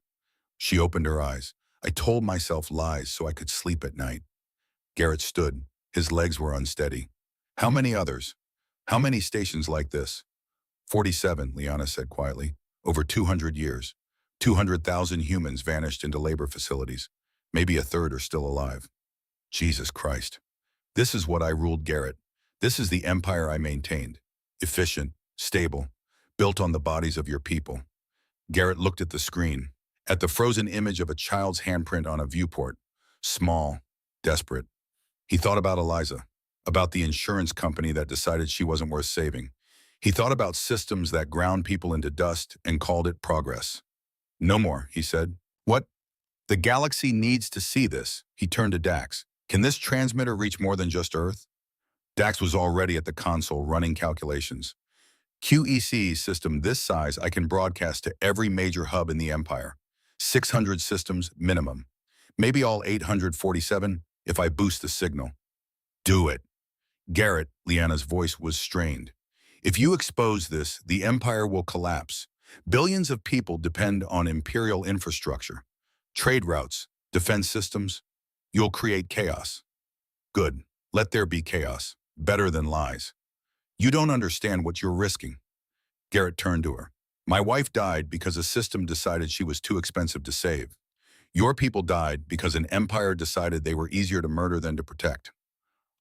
She opened her eyes. I told myself lies so I could sleep at night. Garrett stood. His legs were unsteady. How many others? How many stations like this? 47, Liana said quietly. Over 200 years. 200,000 humans vanished into labor facilities. Maybe a third are still alive. Jesus Christ. This is what I ruled, Garrett. This is the empire I maintained. Efficient, stable, built on the bodies of your people. Garrett looked at the screen, at the frozen image of a child's handprint on a viewport. Small, desperate. He thought about Eliza, about the insurance company that decided she wasn't worth saving. He thought about systems that ground people into dust and called it progress. No more, he said. What? The galaxy needs to see this. He turned to Dax. Can this transmitter reach more than just Earth? Dax was already at the console running calculations. QEC's system this size I can broadcast to every major hub in the Empire. 600 systems minimum. Maybe all 847 if I boost the signal. Do it. Garrett, Liana's voice was strained. If you expose this, the Empire will collapse. Billions of people depend on Imperial infrastructure. Trade routes, defense systems. You'll create chaos. Good. Let there be chaos. Better than lies. You don't understand what you're risking. Garrett turned to her. My wife died because a system decided she was too expensive to save. Your people died because an empire decided they were easier to murder than to protect.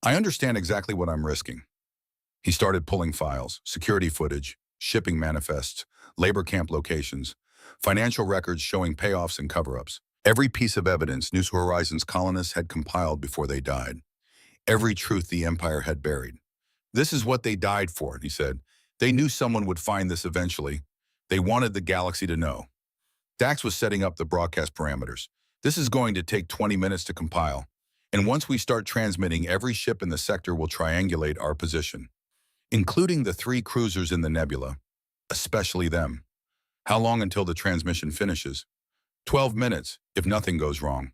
I understand exactly what I'm risking. He started pulling files, security footage, shipping manifests, labor camp locations, financial records showing payoffs and cover-ups. Every piece of evidence New Horizons colonists had compiled before they died. Every truth the Empire had buried. This is what they died for, he said. They knew someone would find this eventually. They wanted the galaxy to know. Dax was setting up the broadcast parameters. This is going to take 20 minutes to compile. And once we start transmitting, every ship in the sector will triangulate our position, including the 3 cruisers in the nebula, especially them. How long until the transmission finishes? 12 minutes, if nothing goes wrong.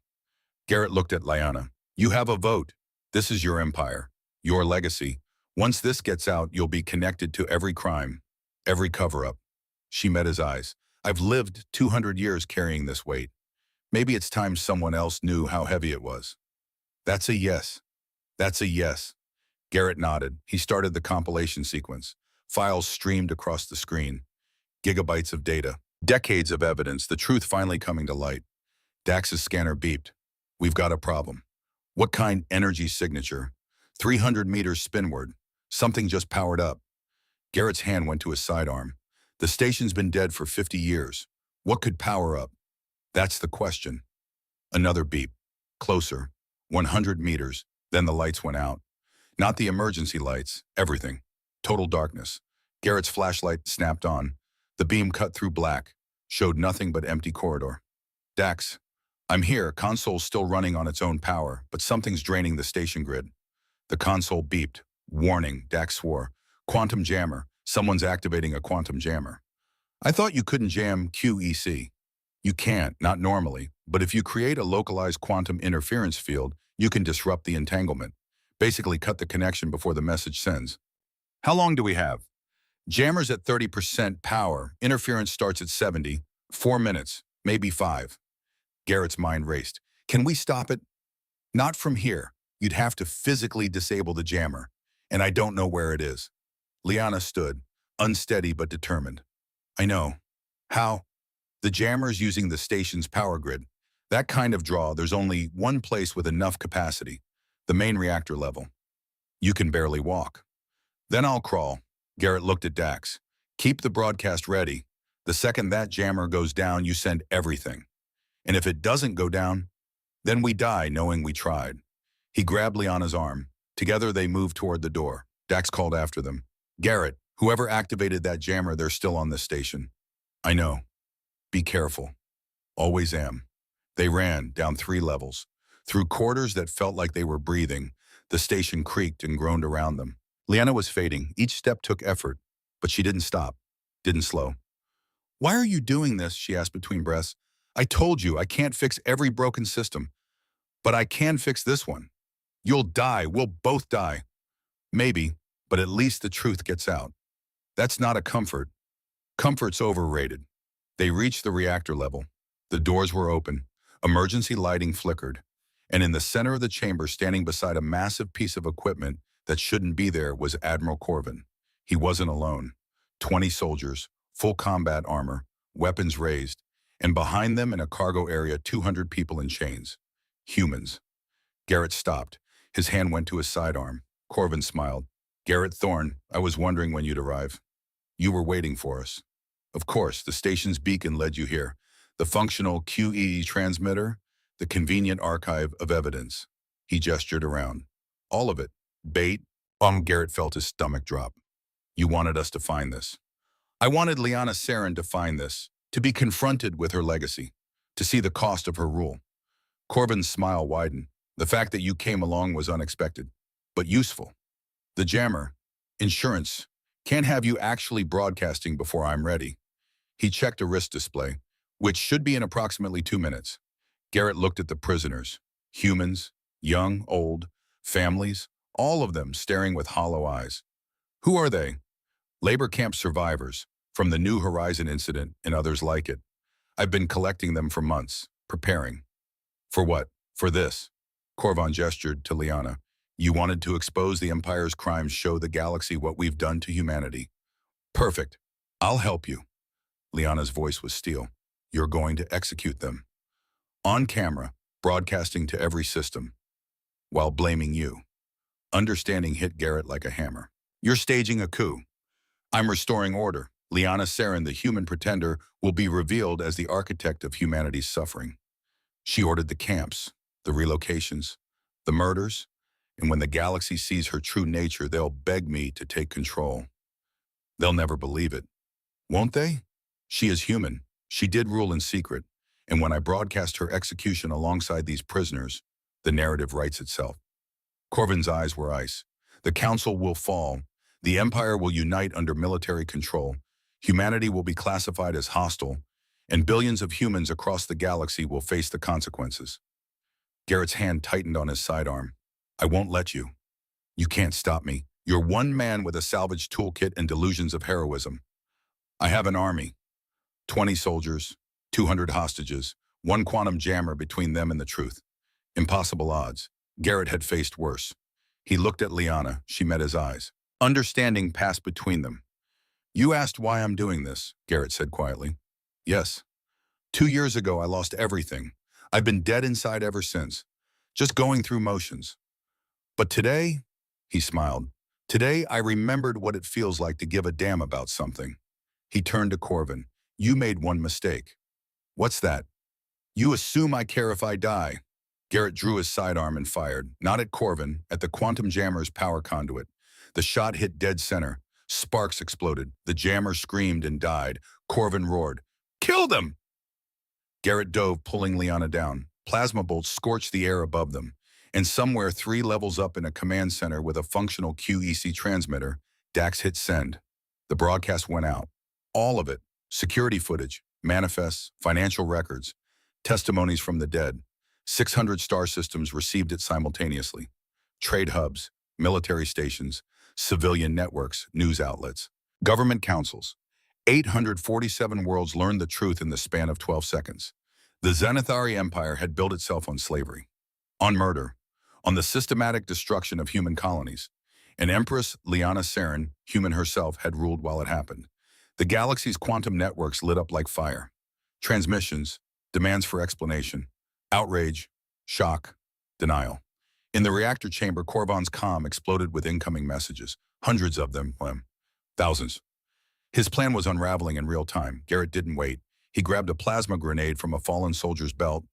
Garrett looked at Liana. You have a vote. This is your empire, your legacy. Once this gets out, you'll be connected to every crime, every cover-up. She met his eyes. I've lived 200 years carrying this weight. Maybe it's time someone else knew how heavy it was. That's a yes. That's a yes. Garrett nodded. He started the compilation sequence. Files streamed across the screen. Gigabytes of data. Decades of evidence, the truth finally coming to light. Dax's scanner beeped. We've got a problem. What kind? Energy signature. 300 meters spinward. Something just powered up. Garrett's hand went to his sidearm. The station's been dead for 50 years. What could power up? That's the question. Another beep. Closer. 100 meters. Then the lights went out. Not the emergency lights. Everything. Total darkness. Garrett's flashlight snapped on. The beam cut through black. Showed nothing but empty corridor. Dax. I'm here. Console's still running on its own power, but something's draining the station grid. The console beeped. Warning, Dax swore. Quantum jammer. Someone's activating a quantum jammer. I thought you couldn't jam QEC. You can't, not normally, but if you create a localized quantum interference field, you can disrupt the entanglement. Basically cut the connection before the message sends. How long do we have? Jammer's at 30% power. Interference starts at 70. 4 minutes, maybe 5. Garrett's mind raced. Can we stop it? Not from here. You'd have to physically disable the jammer, and I don't know where it is. Liana stood, unsteady but determined. I know. How? The jammer's using the station's power grid. That kind of draw, there's only one place with enough capacity, the main reactor level. You can barely walk. Then I'll crawl. Garrett looked at Dax. Keep the broadcast ready. The second that jammer goes down, you send everything. And if it doesn't go down, then we die knowing we tried. He grabbed Liana's arm. Together they moved toward the door. Dax called after them. Garrett, whoever activated that jammer, they're still on this station. I know. Be careful. Always am. They ran down 3 levels. Through corridors that felt like they were breathing, the station creaked and groaned around them. Liana was fading. Each step took effort, but she didn't stop, didn't slow. Why are you doing this? She asked between breaths. I told you I can't fix every broken system, but I can fix this one. You'll die. We'll both die. Maybe, but at least the truth gets out. That's not a comfort. Comfort's overrated. They reached the reactor level. The doors were open. Emergency lighting flickered. And in the center of the chamber, standing beside a massive piece of equipment that shouldn't be there, was Admiral Corvin. He wasn't alone. 20 soldiers, full combat armor, weapons raised, and behind them in a cargo area, 200 people in chains. Humans. Garrett stopped. His hand went to his sidearm. Corvin smiled. Garrett Thorne, I was wondering when you'd arrive. You were waiting for us. Of course, the station's beacon led you here. The functional QEE transmitter, the convenient archive of evidence. He gestured around. All of it. Bait. Garrett felt his stomach drop. You wanted us to find this. I wanted Liana Saren to find this, to be confronted with her legacy, to see the cost of her rule. Corvin's smile widened. The fact that you came along was unexpected, but useful. The jammer, insurance, can't have you actually broadcasting before I'm ready. He checked a wrist display, which should be in approximately 2 minutes. Garrett looked at the prisoners, humans, young, old, families, all of them staring with hollow eyes. Who are they? Labor camp survivors, from the New Horizon incident and others like it. I've been collecting them for months, preparing. For what? For this. Corvin gestured to Liana. You wanted to expose the Empire's crimes, show the galaxy what we've done to humanity. Perfect. I'll help you. Liana's voice was steel. You're going to execute them. On camera, broadcasting to every system, while blaming you. Understanding hit Garrett like a hammer. You're staging a coup. I'm restoring order. Liana Saren, the human pretender, will be revealed as the architect of humanity's suffering. She ordered the camps, the relocations, the murders, and when the galaxy sees her true nature, they'll beg me to take control. They'll never believe it. Won't they? She is human. She did rule in secret, and when I broadcast her execution alongside these prisoners, the narrative writes itself. Corvin's eyes were ice. The council will fall. The Empire will unite under military control. Humanity will be classified as hostile, and billions of humans across the galaxy will face the consequences. Garrett's hand tightened on his sidearm. I won't let you. You can't stop me. You're one man with a salvage toolkit and delusions of heroism. I have an army. 20 soldiers, 200 hostages, one quantum jammer between them and the truth. Impossible odds. Garrett had faced worse. He looked at Liana. She met his eyes. Understanding passed between them. You asked why I'm doing this, Garrett said quietly. Yes. 2 years ago, I lost everything. I've been dead inside ever since, just going through motions. But today, he smiled, today I remembered what it feels like to give a damn about something. He turned to Corvin. You made one mistake. What's that? You assume I care if I die. Garrett drew his sidearm and fired, not at Corvin, at the quantum jammer's power conduit. The shot hit dead center. Sparks exploded. The jammer screamed and died. Corvin roared, Kill them! Garrett dove, pulling Liana down. Plasma bolts scorched the air above them. And somewhere 3 levels up in a command center with a functional QEC transmitter, Dax hit send. The broadcast went out. All of it. Security footage, manifests, financial records, testimonies from the dead. 600 star systems received it simultaneously. Trade hubs, military stations, civilian networks, news outlets, government councils. 847 worlds learned the truth in the span of 12 seconds. The Zenithari Empire had built itself on slavery, on murder, on the systematic destruction of human colonies. And Empress Liana Saren, human herself, had ruled while it happened. The galaxy's quantum networks lit up like fire. Transmissions, demands for explanation, outrage, shock, denial. In the reactor chamber, Corvin's comm exploded with incoming messages, hundreds of them, thousands. His plan was unraveling in real time. Garrett didn't wait. He grabbed a plasma grenade from a fallen soldier's belt,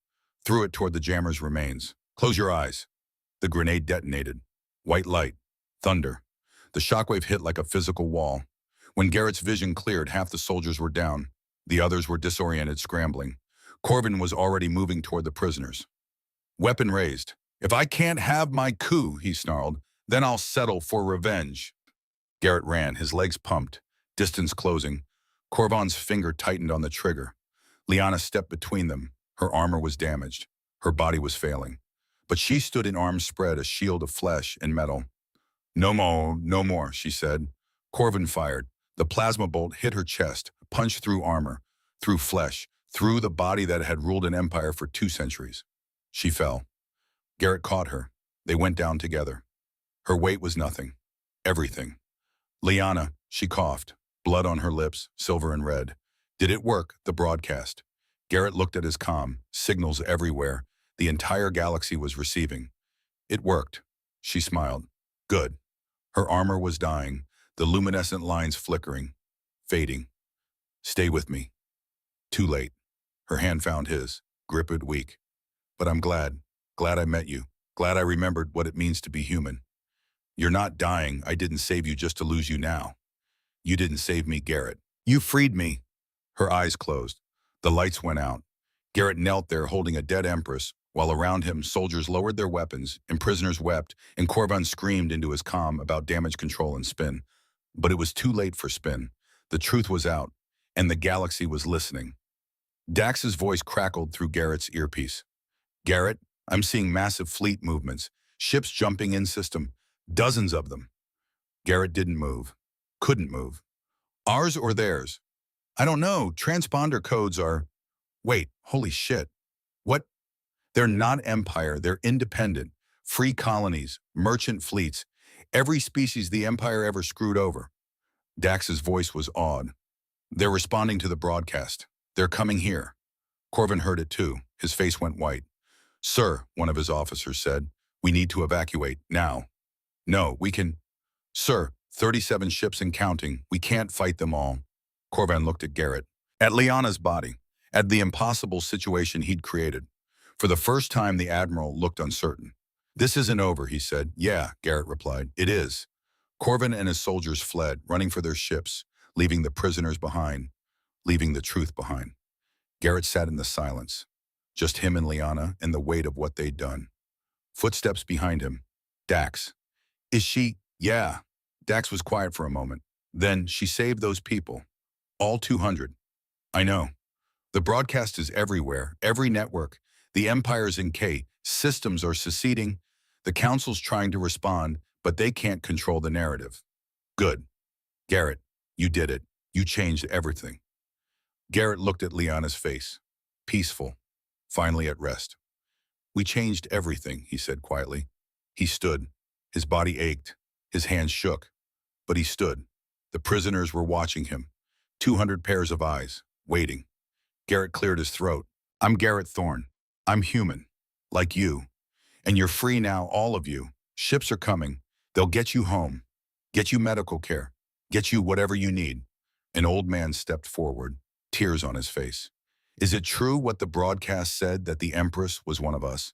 threw it toward the jammer's remains. Close your eyes. The grenade detonated. White light. Thunder. The shockwave hit like a physical wall. When Garrett's vision cleared, half the soldiers were down. The others were disoriented, scrambling. Corvin was already moving toward the prisoners. Weapon raised. If I can't have my coup, he snarled, then I'll settle for revenge. Garrett ran, his legs pumped, distance closing. Corvin's finger tightened on the trigger. Liana stepped between them. Her armor was damaged. Her body was failing. But she stood in arms spread, a shield of flesh and metal. No more, she said. Corvin fired. The plasma bolt hit her chest, punched through armor, through flesh, through the body that had ruled an empire for 2 centuries. She fell. Garrett caught her. They went down together. Her weight was nothing. Everything. Liana, she coughed, blood on her lips, silver and red. Did it work, the broadcast? Garrett looked at his comm, signals everywhere. The entire galaxy was receiving. It worked. She smiled. Good. Her armor was dying, the luminescent lines flickering, fading. Stay with me. Too late. Her hand found his, gripped weak. But I'm glad. Glad I met you. Glad I remembered what it means to be human. You're not dying. I didn't save you just to lose you now. You didn't save me, Garrett. You freed me. Her eyes closed. The lights went out. Garrett knelt there holding a dead empress, while around him soldiers lowered their weapons and prisoners wept, and Corvan screamed into his comm about damage control and spin. But it was too late for spin. The truth was out, and the galaxy was listening. Dax's voice crackled through Garrett's earpiece. Garrett, I'm seeing massive fleet movements, ships jumping in system, dozens of them. Garrett didn't move. Couldn't move. Ours or theirs? I don't know. Transponder codes are... Wait, holy shit. What? They're not empire, they're independent. Free colonies, merchant fleets, every species the empire ever screwed over. Dax's voice was awed. They're responding to the broadcast. They're coming here. Corvan heard it too. His face went white. Sir, one of his officers said, we need to evacuate, now. No, we can... Sir, 37 ships and counting. We can't fight them all. Corvan looked at Garrett, at Liana's body, at the impossible situation he'd created. For the first time, the Admiral looked uncertain. This isn't over, he said. Yeah, Garrett replied. It is. Corvan and his soldiers fled, running for their ships, leaving the prisoners behind, leaving the truth behind. Garrett sat in the silence, just him and Liana and the weight of what they'd done. Footsteps behind him. Dax. Is she? Yeah. Dax was quiet for a moment. Then she saved those people. All 200. I know. The broadcast is everywhere, every network. The Empire's in K. Systems are seceding. The Council's trying to respond, but they can't control the narrative. Good. Garrett, you did it. You changed everything. Garrett looked at Liana's face. Peaceful. Finally at rest. We changed everything, he said quietly. He stood. His body ached. His hands shook. But he stood. The prisoners were watching him. 200 pairs of eyes, waiting. Garrett cleared his throat. I'm Garrett Thorne. I'm human. Like you. And you're free now, all of you. Ships are coming. They'll get you home. Get you medical care. Get you whatever you need. An old man stepped forward, tears on his face. Is it true what the broadcast said, that the Empress was one of us?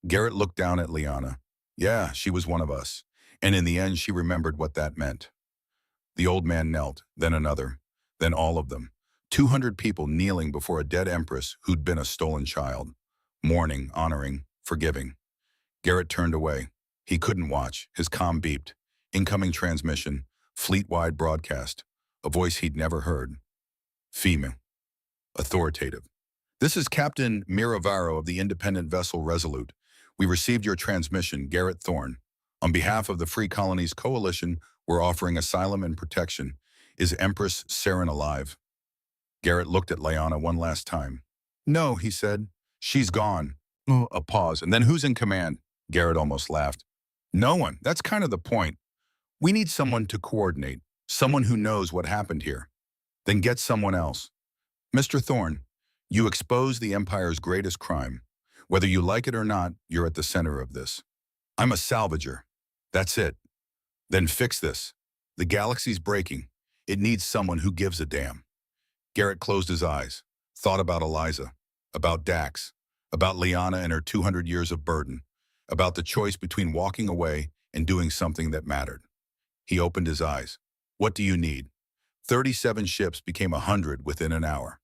Garrett looked down at Liana. Yeah, she was one of us. And in the end, she remembered what that meant. The old man knelt, then another, then all of them. 200 people kneeling before a dead empress who'd been a stolen child. Mourning, honoring, forgiving. Garrett turned away. He couldn't watch. His comm beeped. Incoming transmission. Fleet-wide broadcast. A voice he'd never heard. Female. Authoritative. This is Captain Miravaro of the independent vessel Resolute. We received your transmission, Garrett Thorne. On behalf of the Free Colonies Coalition, we're offering asylum and protection. Is Empress Saren alive? Garrett looked at Liana one last time. No, he said. She's gone. Oh, a pause. And then who's in command? Garrett almost laughed. No one. That's kind of the point. We need someone to coordinate. Someone who knows what happened here. Then get someone else. Mr. Thorne, you expose the Empire's greatest crime. Whether you like it or not, you're at the center of this. I'm a salvager. That's it. Then fix this. The galaxy's breaking. It needs someone who gives a damn. Garrett closed his eyes, thought about Eliza, about Dax, about Liana and her 200 years of burden, about the choice between walking away and doing something that mattered. He opened his eyes. What do you need? 37 ships became 100 within an hour.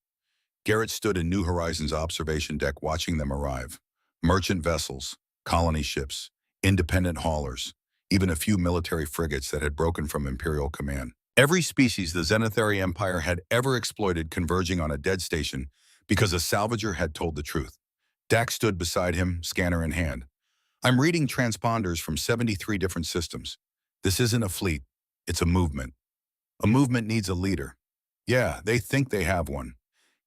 Garrett stood in New Horizons' observation deck watching them arrive. Merchant vessels, colony ships, independent haulers, even a few military frigates that had broken from Imperial command. Every species the Zenithari Empire had ever exploited converging on a dead station because a salvager had told the truth. Dax stood beside him, scanner in hand. I'm reading transponders from 73 different systems. This isn't a fleet. It's a movement. A movement needs a leader. Yeah, they think they have one.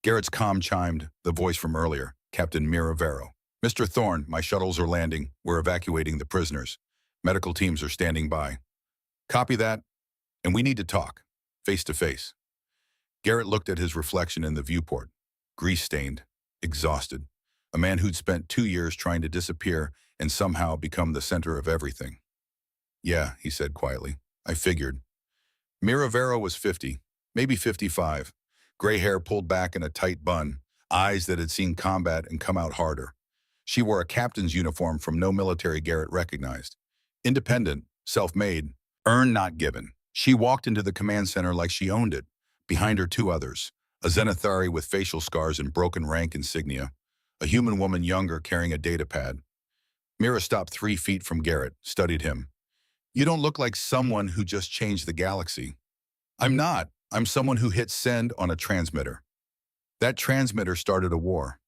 Garrett's comm chimed, the voice from earlier, Captain Miravaro. Mr. Thorne, my shuttles are landing. We're evacuating the prisoners. Medical teams are standing by. Copy that. And we need to talk, face to face. Garrett looked at his reflection in the viewport, grease-stained, exhausted. A man who'd spent 2 years trying to disappear and somehow become the center of everything. Yeah, he said quietly. I figured. Miravero was 50, maybe 55. Gray hair pulled back in a tight bun, eyes that had seen combat and come out harder. She wore a captain's uniform from no military Garrett recognized. Independent, self-made, earned not given. She walked into the command center like she owned it. Behind her, two others, a Zenithari with facial scars and broken rank insignia, a human woman younger carrying a data pad. Mira stopped 3 feet from Garrett, studied him. You don't look like someone who just changed the galaxy. I'm not. I'm someone who hit send on a transmitter. That transmitter started a war.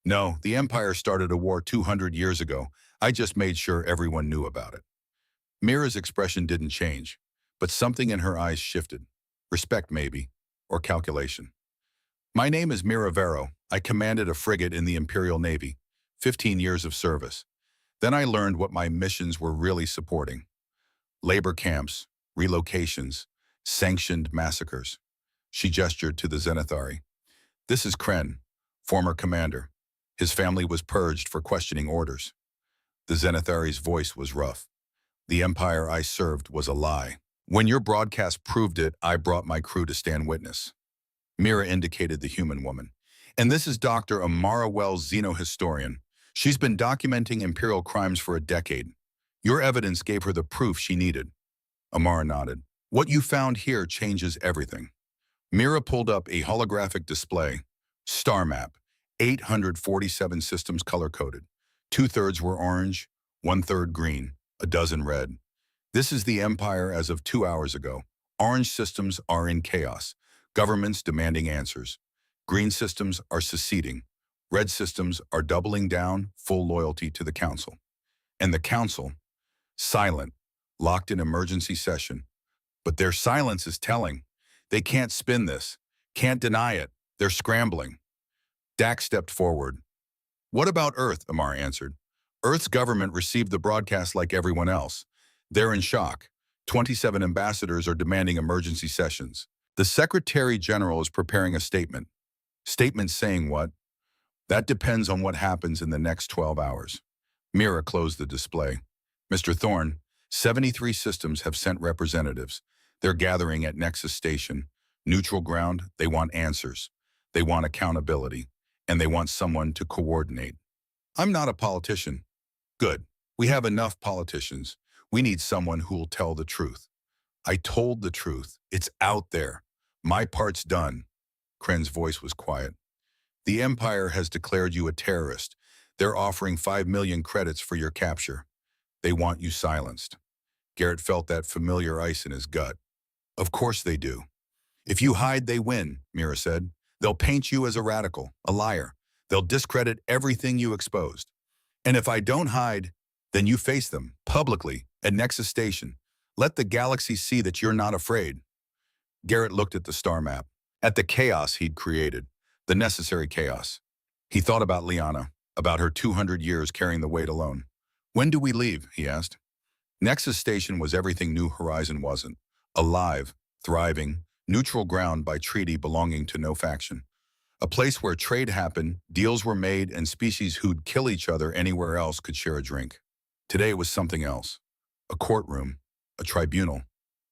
No, the Empire started a war 200 years ago. I just made sure everyone knew about it. Mira's expression didn't change, but something in her eyes shifted. Respect, maybe, or calculation. My name is Mira Vero. I commanded a frigate in the Imperial Navy, 15 years of service. Then I learned what my missions were really supporting. Labor camps, relocations, sanctioned massacres. She gestured to the Zenithari. This is Kren, former commander. His family was purged for questioning orders. The Zenithari's voice was rough. The empire I served was a lie. When your broadcast proved it, I brought my crew to stand witness. Mira indicated the human woman. And this is Dr. Amara Wells, xenohistorian. She's been documenting imperial crimes for a decade. Your evidence gave her the proof she needed. Amara nodded. What you found here changes everything. Mira pulled up a holographic display. Star map. 847 systems color-coded. 2/3 were orange, 1/3 green, a dozen red. This is the Empire as of 2 hours ago. Orange systems are in chaos. Governments demanding answers. Green systems are seceding. Red systems are doubling down, full loyalty to the Council. And the Council, silent, locked in emergency session. But their silence is telling. They can't spin this, can't deny it. They're scrambling. Dax stepped forward. What about Earth? Amar answered. Earth's government received the broadcast like everyone else. They're in shock. 27 ambassadors are demanding emergency sessions. The Secretary General is preparing a statement. Statement saying what? That depends on what happens in the next 12 hours. Mira closed the display. Mr. Thorne, 73 systems have sent representatives. They're gathering at Nexus Station. Neutral ground, they want answers. They want accountability. And they want someone to coordinate. I'm not a politician. Good. We have enough politicians. We need someone who will tell the truth. I told the truth. It's out there. My part's done. Kren's voice was quiet. The Empire has declared you a terrorist. They're offering 5 million credits for your capture. They want you silenced. Garrett felt that familiar ice in his gut. Of course they do. If you hide, they win, Mira said. They'll paint you as a radical, a liar. They'll discredit everything you exposed. And if I don't hide, then you face them, publicly, at Nexus Station. Let the galaxy see that you're not afraid. Garrett looked at the star map, at the chaos he'd created, the necessary chaos. He thought about Liana, about her 200 years carrying the weight alone. When do we leave? He asked. Nexus Station was everything New Horizon wasn't. Alive, thriving, neutral ground by treaty belonging to no faction. A place where trade happened, deals were made, and species who'd kill each other anywhere else could share a drink. Today was something else. A courtroom, a tribunal,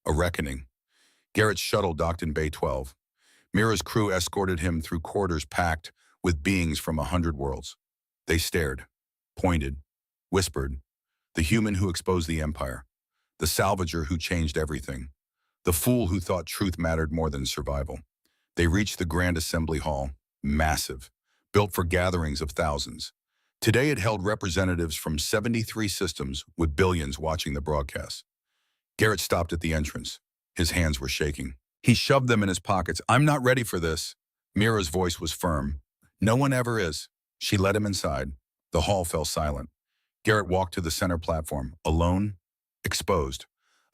a reckoning. Garrett's shuttle docked in Bay 12. Mira's crew escorted him through corridors packed with beings from 100 worlds. They stared, pointed, whispered. The human who exposed the Empire. The salvager who changed everything. The fool who thought truth mattered more than survival. They reached the Grand Assembly Hall, massive, built for gatherings of thousands. Today it held representatives from 73 systems with billions watching the broadcast. Garrett stopped at the entrance. His hands were shaking. He shoved them in his pockets. I'm not ready for this. Mira's voice was firm. No one ever is. She led him inside. The hall fell silent. Garrett walked to the center platform, alone, exposed.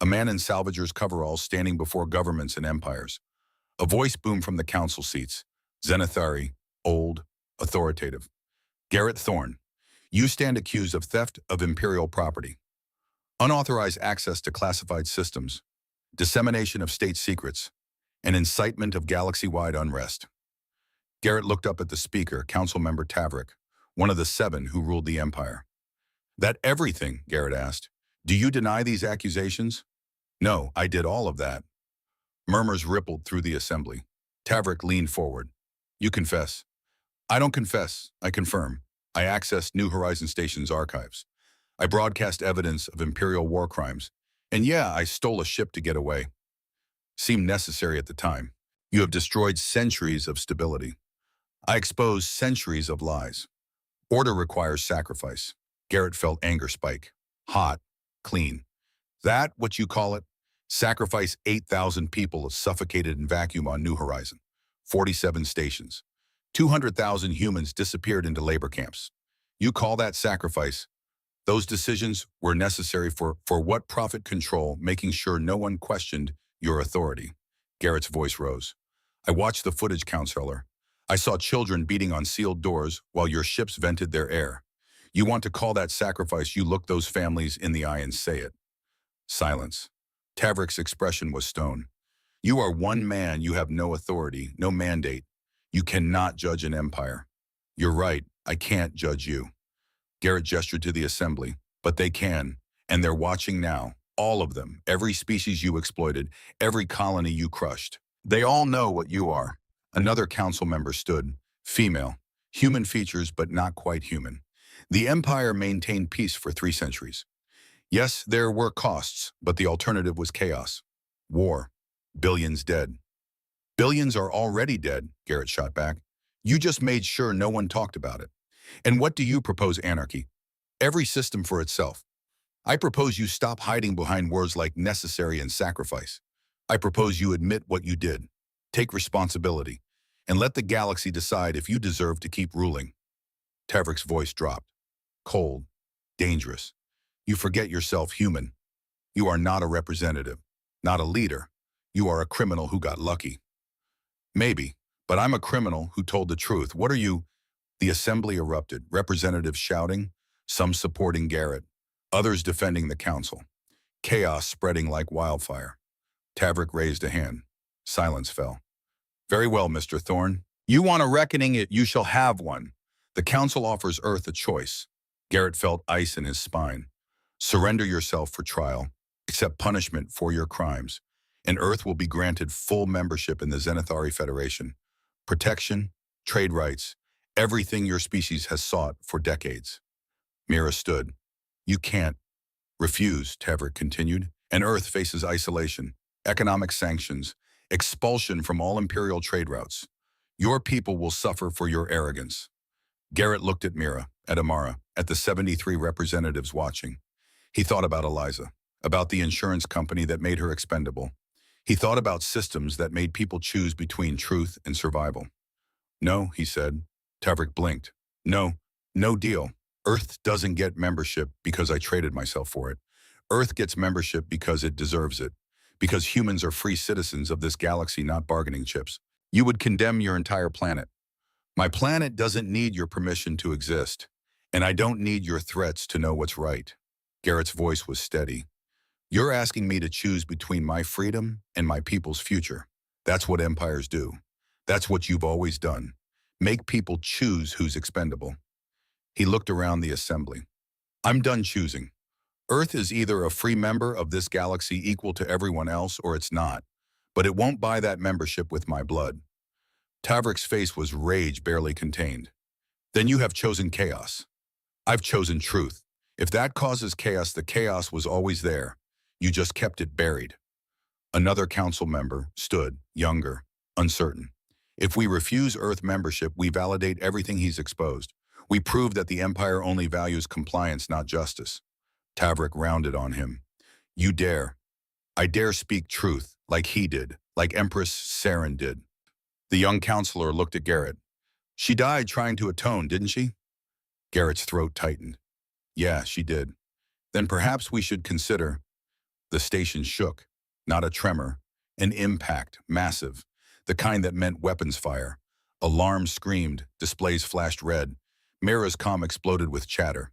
A man in salvager's coveralls standing before governments and empires. A voice boomed from the council seats. Zenithari, old, authoritative. Garrett Thorne, you stand accused of theft of imperial property, unauthorized access to classified systems, dissemination of state secrets, and incitement of galaxy-wide unrest. Garrett looked up at the speaker, Council Member Taverick. one of the 7 who ruled the empire. That everything, Garrett asked. Do you deny these accusations? No, I did all of that. Murmurs rippled through the assembly. Tavrik leaned forward. You confess. I don't confess, I confirm. I accessed New Horizon Station's archives. I broadcast evidence of Imperial war crimes. And yeah, I stole a ship to get away. Seemed necessary at the time. You have destroyed centuries of stability. I exposed centuries of lies. Order requires sacrifice. Garrett felt anger spike. Hot, clean. That, what you call it? Sacrifice 8,000 people suffocated in vacuum on New Horizon. 47 stations. 200,000 humans disappeared into labor camps. You call that sacrifice? Those decisions were necessary for what profit control, making sure no one questioned your authority. Garrett's voice rose. I watched the footage, counselor. I saw children beating on sealed doors while your ships vented their air. You want to call that sacrifice? You look those families in the eye and say it. Silence. Tavrik's expression was stone. You are one man. You have no authority, no mandate. You cannot judge an empire. You're right. I can't judge you. Garrett gestured to the assembly. But they can, and they're watching now. All of them. Every species you exploited. Every colony you crushed. They all know what you are. Another council member stood. Female. Human features, but not quite human. The empire maintained peace for 3 centuries. Yes, there were costs, but the alternative was chaos. War. Billions dead. Billions are already dead, Garrett shot back. You just made sure no one talked about it. And what do you propose? Anarchy. Every system for itself. I propose you stop hiding behind words like necessary and sacrifice. I propose you admit what you did. Take responsibility. And let the galaxy decide if you deserve to keep ruling. Tavrik's voice dropped. Cold. Dangerous. You forget yourself human. You are not a representative. Not a leader. You are a criminal who got lucky. Maybe, but I'm a criminal who told the truth. What are you? The assembly erupted, representatives shouting, some supporting Garrett, others defending the council. Chaos spreading like wildfire. Tavrik raised a hand. Silence fell. Very well, Mr. Thorne. You want a reckoning? You shall have one. The council offers Earth a choice. Garrett felt ice in his spine. Surrender yourself for trial. Accept punishment for your crimes. And Earth will be granted full membership in the Zenithari Federation. Protection, trade rights, everything your species has sought for decades. Mira stood. You can't. Refuse, Tavrik continued. And Earth faces isolation, economic sanctions, expulsion from all Imperial trade routes. Your people will suffer for your arrogance. Garrett looked at Mira, at Amara, at the 73 representatives watching. He thought about Eliza, about the insurance company that made her expendable. He thought about systems that made people choose between truth and survival. No, he said. Tavrik blinked. No, no deal. Earth doesn't get membership because I traded myself for it. Earth gets membership because it deserves it. Because humans are free citizens of this galaxy, not bargaining chips. You would condemn your entire planet. My planet doesn't need your permission to exist. And I don't need your threats to know what's right. Garrett's voice was steady. You're asking me to choose between my freedom and my people's future. That's what empires do. That's what you've always done. Make people choose who's expendable. He looked around the assembly. I'm done choosing. Earth is either a free member of this galaxy equal to everyone else or it's not. But it won't buy that membership with my blood. Tavrik's face was rage barely contained. Then you have chosen chaos. I've chosen truth. If that causes chaos, the chaos was always there. You just kept it buried. Another council member stood, younger, uncertain. If we refuse Earth membership, we validate everything he's exposed. We prove that the Empire only values compliance, not justice. Tavrik rounded on him. You dare. I dare speak truth, like he did, like Empress Saren did. The young counselor looked at Garrett. She died trying to atone, didn't she? Garrett's throat tightened. Yeah, she did. Then perhaps we should consider. The station shook, not a tremor, an impact, massive, the kind that meant weapons fire. Alarms screamed, displays flashed red. Mira's comm exploded with chatter.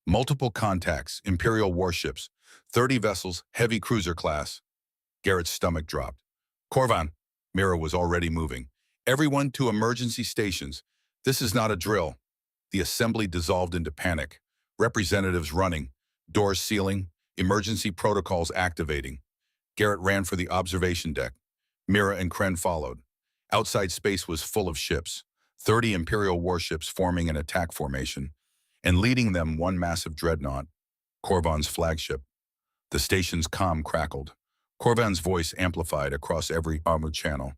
Multiple contacts, Imperial warships, 30 vessels, heavy cruiser class. Garrett's stomach dropped. Korvan, Mira was already moving. Everyone to emergency stations. This is not a drill. The assembly dissolved into panic. Representatives running, doors sealing, emergency protocols activating. Garrett ran for the observation deck. Mira and Kren followed. Outside space was full of ships, 30 Imperial warships forming an attack formation, and leading them one massive dreadnought, Korvan's flagship. The station's comm crackled. Korvan's voice amplified across every armored channel.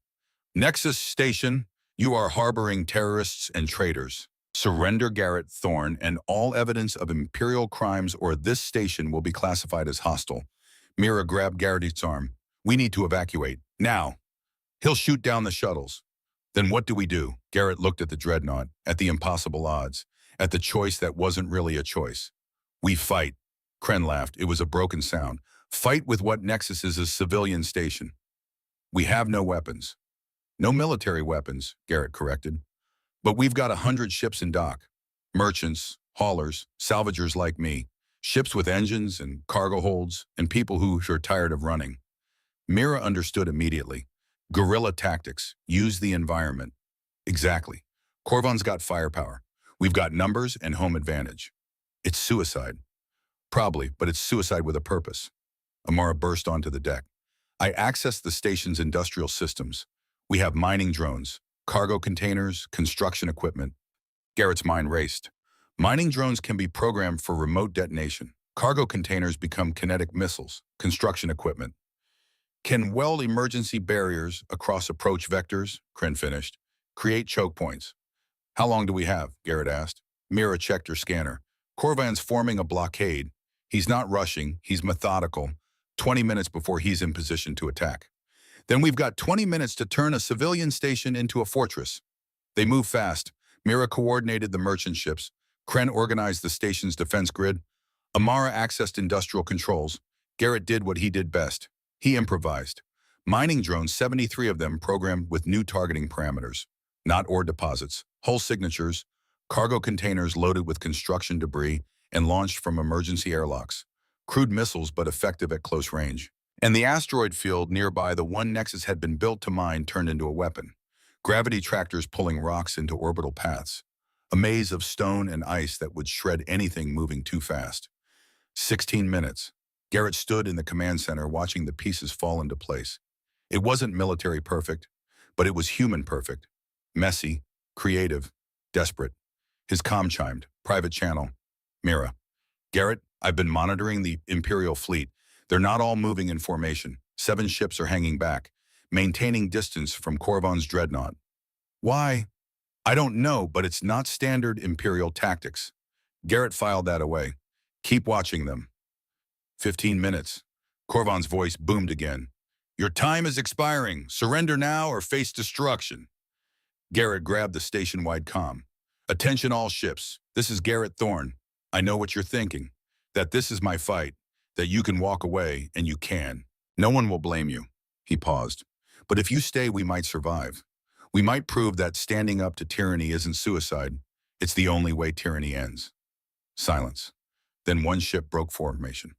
Nexus Station, you are harboring terrorists and traitors. Surrender Garrett Thorne, and all evidence of Imperial crimes or this station will be classified as hostile. Mira grabbed Garrett's arm. We need to evacuate. Now. He'll shoot down the shuttles. Then what do we do? Garrett looked at the dreadnought, at the impossible odds, at the choice that wasn't really a choice. We fight. Kren laughed. It was a broken sound. Fight with what Nexus is a civilian station. We have no weapons. No military weapons, Garrett corrected. But we've got 100 ships in dock. Merchants, haulers, salvagers like me. Ships with engines and cargo holds, and people who are tired of running. Mira understood immediately. Guerrilla tactics. Use the environment. Exactly. Korvan's got firepower. We've got numbers and home advantage. It's suicide. Probably, but it's suicide with a purpose. Amara burst onto the deck. I accessed the station's industrial systems. We have mining drones, cargo containers, construction equipment. Garrett's mind raced. Mining drones can be programmed for remote detonation. Cargo containers become kinetic missiles, construction equipment. Can weld emergency barriers across approach vectors, Kren finished. Create choke points. How long do we have? Garrett asked. Mira checked her scanner. Korvan's forming a blockade. He's not rushing, he's methodical. 20 minutes before he's in position to attack. Then we've got 20 minutes to turn a civilian station into a fortress. They move fast. Mira coordinated the merchant ships. Kren organized the station's defense grid. Amara accessed industrial controls. Garrett did what he did best. He improvised. Mining drones, 73 of them programmed with new targeting parameters. Not ore deposits, hull signatures, cargo containers loaded with construction debris and launched from emergency airlocks. Crude missiles but effective at close range. And the asteroid field nearby the one Nexus had been built to mine turned into a weapon. Gravity tractors pulling rocks into orbital paths. A maze of stone and ice that would shred anything moving too fast. 16 minutes. Garrett stood in the command center watching the pieces fall into place. It wasn't military perfect, but it was human perfect. Messy, creative, desperate. His comm chimed. Private channel. Mira. Garrett, I've been monitoring the Imperial fleet. They're not all moving in formation. 7 ships are hanging back, maintaining distance from Korvan's dreadnought. Why? I don't know, but it's not standard Imperial tactics. Garrett filed that away. Keep watching them. 15 minutes. Korvan's voice boomed again. Your time is expiring. Surrender now or face destruction. Garrett grabbed the station-wide comm. Attention all ships. This is Garrett Thorne. I know what you're thinking. That this is my fight. That you can walk away, and you can. No one will blame you. He paused. But if you stay, we might survive. We might prove that standing up to tyranny isn't suicide. It's the only way tyranny ends. Silence. Then one ship broke formation.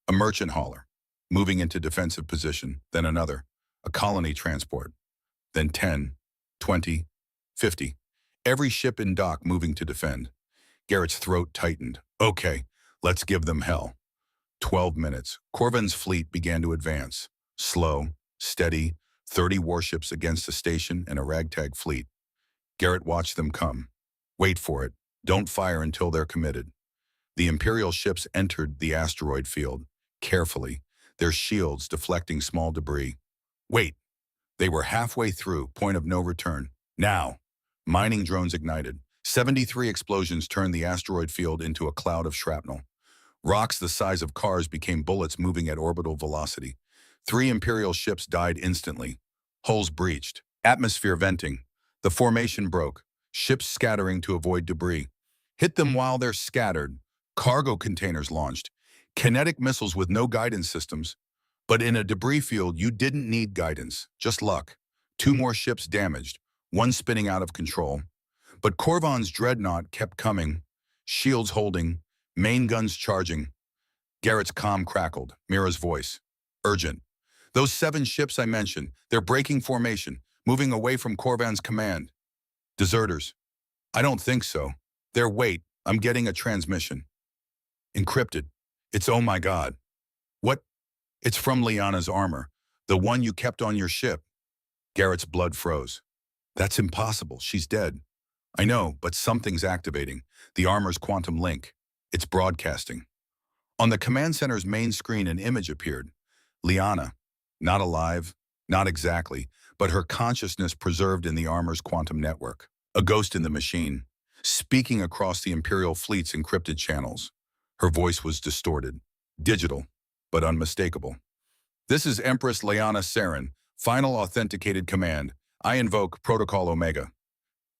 A merchant hauler, moving into defensive position, then another, a colony transport, then 10, 20, 50. Every ship in dock moving to defend. Garrett's throat tightened. Okay, let's give them hell. 12 minutes. Korvan's fleet began to advance. Slow, steady, 30 warships against a station and a ragtag fleet. Garrett watched them come. Wait for it. Don't fire until they're committed. The Imperial ships entered the asteroid field, carefully, their shields deflecting small debris. Wait. They were halfway through, point of no return. Now. Mining drones ignited. 73 explosions turned the asteroid field into a cloud of shrapnel. Rocks the size of cars became bullets moving at orbital velocity. 3 Imperial ships died instantly. Hulls breached. Atmosphere venting. The formation broke. Ships scattering to avoid debris. Hit them while they're scattered. Cargo containers launched. Kinetic missiles with no guidance systems. But in a debris field, you didn't need guidance, just luck. 2 more ships damaged, 1 spinning out of control. But Korvan's dreadnought kept coming, shields holding, main guns charging. Garrett's comm crackled, Mira's voice. Urgent. Those 7 ships I mentioned, they're breaking formation, moving away from Korvan's command. Deserters. I don't think so. Wait, I'm getting a transmission. Encrypted. It's oh my god. What? It's from Liana's armor. The one you kept on your ship. Garrett's blood froze. That's impossible. She's dead. I know, but something's activating. The armor's quantum link. It's broadcasting. On the command center's main screen, an image appeared. Liana. Not alive. Not exactly, but her consciousness preserved in the armor's quantum network. A ghost in the machine, speaking across the Imperial fleet's encrypted channels. Her voice was distorted, digital, but unmistakable. This is Empress Liana Saren, final authenticated command. I invoke Protocol Omega.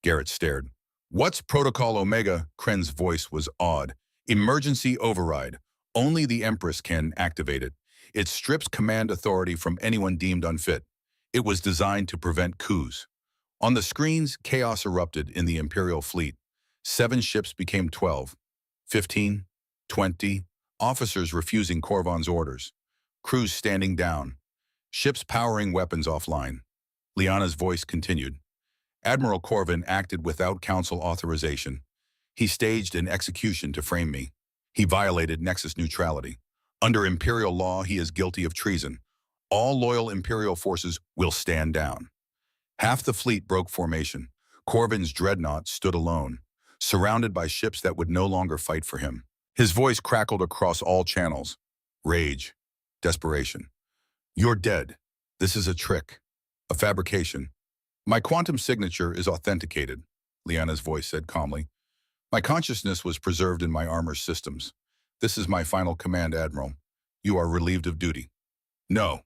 Garrett stared. What's Protocol Omega? Kren's voice was awed. Emergency override. Only the Empress can activate it. It strips command authority from anyone deemed unfit. It was designed to prevent coups. On the screens, chaos erupted in the Imperial fleet. 7 ships became 12, 15, 20, officers refusing Korvan's orders, crews standing down, ships powering weapons offline. Liana's voice continued. Admiral Korvan acted without council authorization. He staged an execution to frame me. He violated Nexus neutrality. Under Imperial law, he is guilty of treason. All loyal Imperial forces will stand down. Half the fleet broke formation. Korvan's dreadnought stood alone, surrounded by ships that would no longer fight for him. His voice crackled across all channels. Rage. Desperation. You're dead. This is a trick. A fabrication. My quantum signature is authenticated, Liana's voice said calmly. My consciousness was preserved in my armor systems. This is my final command, Admiral. You are relieved of duty. No.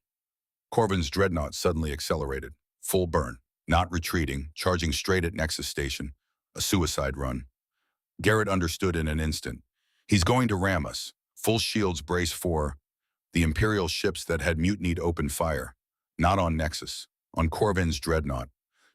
Korvan's dreadnought suddenly accelerated. Full burn. Not retreating, charging straight at Nexus Station. A suicide run. Garrett understood in an instant. He's going to ram us. Full shields brace for the Imperial ships that had mutinied opened fire. Not on Nexus. On Korvan's dreadnought.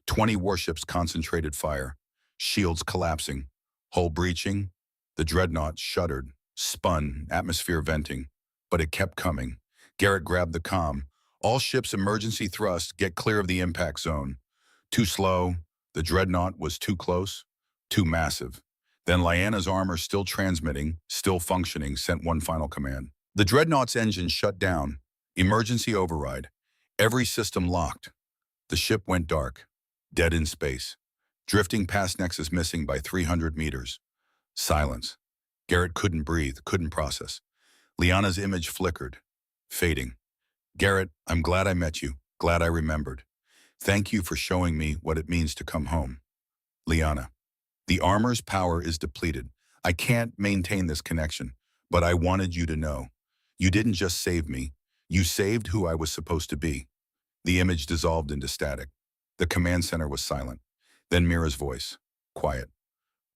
20 warships concentrated fire. Shields collapsing. Hull breaching. The dreadnought shuddered. Spun, atmosphere venting. But it kept coming. Garrett grabbed the comm. All ships emergency thrust, get clear of the impact zone. Too slow. The dreadnought was too close. Too massive. Then Liana's armor, still transmitting, still functioning, sent one final command. The dreadnought's engine shut down. Emergency override. Every system locked. The ship went dark. Dead in space. Drifting past Nexus, missing by 300 meters. Silence. Garrett couldn't breathe, couldn't process. Liana's image flickered. Fading. Garrett, I'm glad I met you. Glad I remembered. Thank you for showing me what it means to come home. Liana. The armor's power is depleted. I can't maintain this connection, but I wanted you to know. You didn't just save me. You saved who I was supposed to be. The image dissolved into static. The command center was silent. Then Mira's voice. Quiet.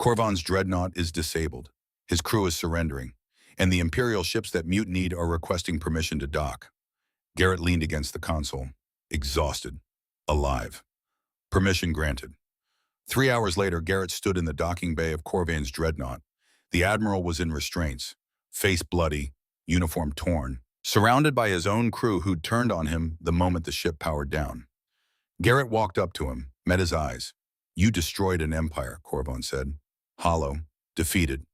Korvan's dreadnought is disabled. His crew is surrendering. And the Imperial ships that mutinied are requesting permission to dock. Garrett leaned against the console. Exhausted. Alive. Permission granted. 3 hours later, Garrett stood in the docking bay of Korvan's dreadnought. The Admiral was in restraints, face bloody, uniform torn, surrounded by his own crew who'd turned on him the moment the ship powered down. Garrett walked up to him, met his eyes. You destroyed an empire, Korvan said. Hollow, defeated.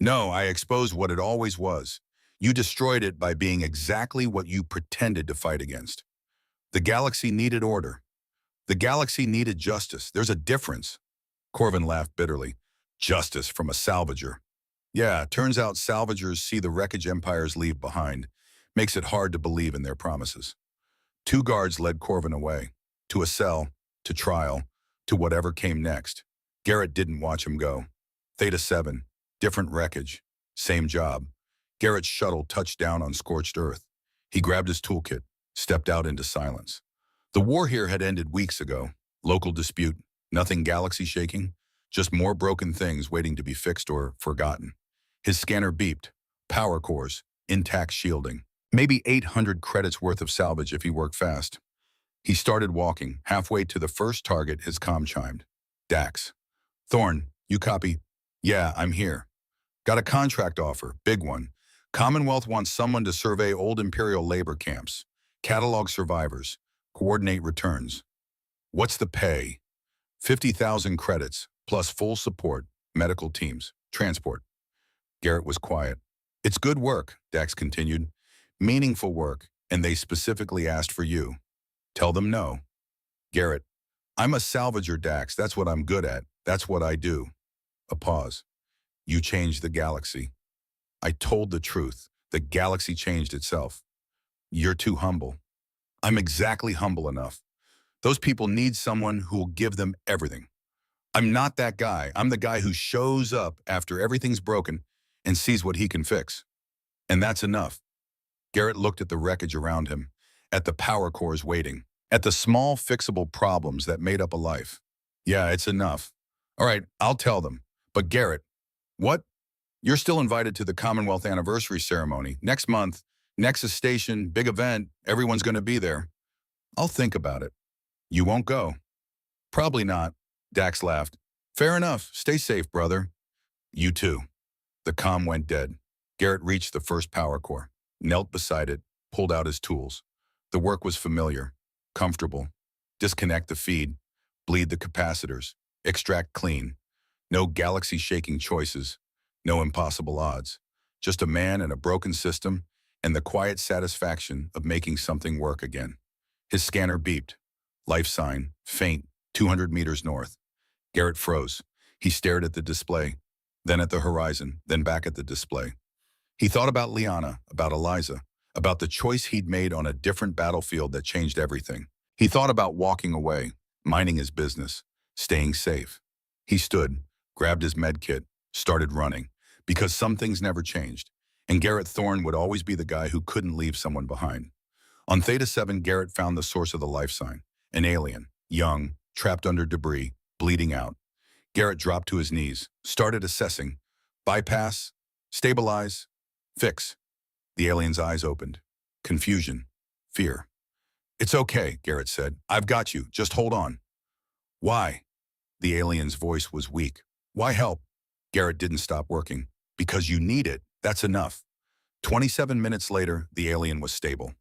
No, I exposed what it always was. You destroyed it by being exactly what you pretended to fight against. The galaxy needed order. The galaxy needed justice. There's a difference. Korvan laughed bitterly. Justice from a salvager. Yeah, turns out salvagers see the wreckage empires leave behind. Makes it hard to believe in their promises. 2 guards led Korvan away. To a cell, to trial, to whatever came next. Garrett didn't watch him go. Theta 7, different wreckage, same job. Garrett's shuttle touched down on scorched earth. He grabbed his toolkit, stepped out into silence. The war here had ended weeks ago. Local dispute, nothing galaxy-shaking, just more broken things waiting to be fixed or forgotten. His scanner beeped. Power cores, intact shielding. Maybe 800 credits worth of salvage if he worked fast. He started walking. Halfway to the first target, his comm chimed. Dax. Thorn, you copy? Yeah, I'm here. Got a contract offer, big one. Commonwealth wants someone to survey old Imperial labor camps, catalog survivors, coordinate returns. What's the pay? 50,000 credits, plus full support, medical teams, transport. Garrett was quiet. It's good work, Dax continued. Meaningful work, and they specifically asked for you. Tell them no. Garrett, I'm a salvager, Dax. That's what I'm good at. That's what I do. A pause. You changed the galaxy. I told the truth. The galaxy changed itself. You're too humble. I'm exactly humble enough. Those people need someone who will give them everything. I'm not that guy. I'm the guy who shows up after everything's broken and sees what he can fix. And that's enough. Garrett looked at the wreckage around him, at the power cores waiting, at the small fixable problems that made up a life. Yeah, it's enough. All right, I'll tell them. But Garrett, what? You're still invited to the Commonwealth anniversary ceremony. Next month, Nexus Station, big event, everyone's going to be there. I'll think about it. You won't go? Probably not, Dax laughed. Fair enough. Stay safe, brother. You too. The comm went dead. Garrett reached the first power core, knelt beside it, pulled out his tools. The work was familiar, comfortable. Disconnect the feed, bleed the capacitors, extract clean. No galaxy-shaking choices, no impossible odds. Just a man and a broken system and the quiet satisfaction of making something work again. His scanner beeped. Life sign, faint, 200 meters north. Garrett froze. He stared at the display, then at the horizon, then back at the display. He thought about Liana, about Eliza, about the choice he'd made on a different battlefield that changed everything. He thought about walking away, minding his business, staying safe. He stood, grabbed his med kit, started running, because some things never changed, and Garrett Thorne would always be the guy who couldn't leave someone behind. On Theta 7, Garrett found the source of the life sign, an alien, young, trapped under debris, bleeding out. Garrett dropped to his knees, started assessing. Bypass, stabilize, fix. The alien's eyes opened. Confusion, fear. It's okay, Garrett said. I've got you. Just hold on. Why? The alien's voice was weak. Why help? Garrett didn't stop working. Because you need it. That's enough. 27 minutes later, the alien was stable.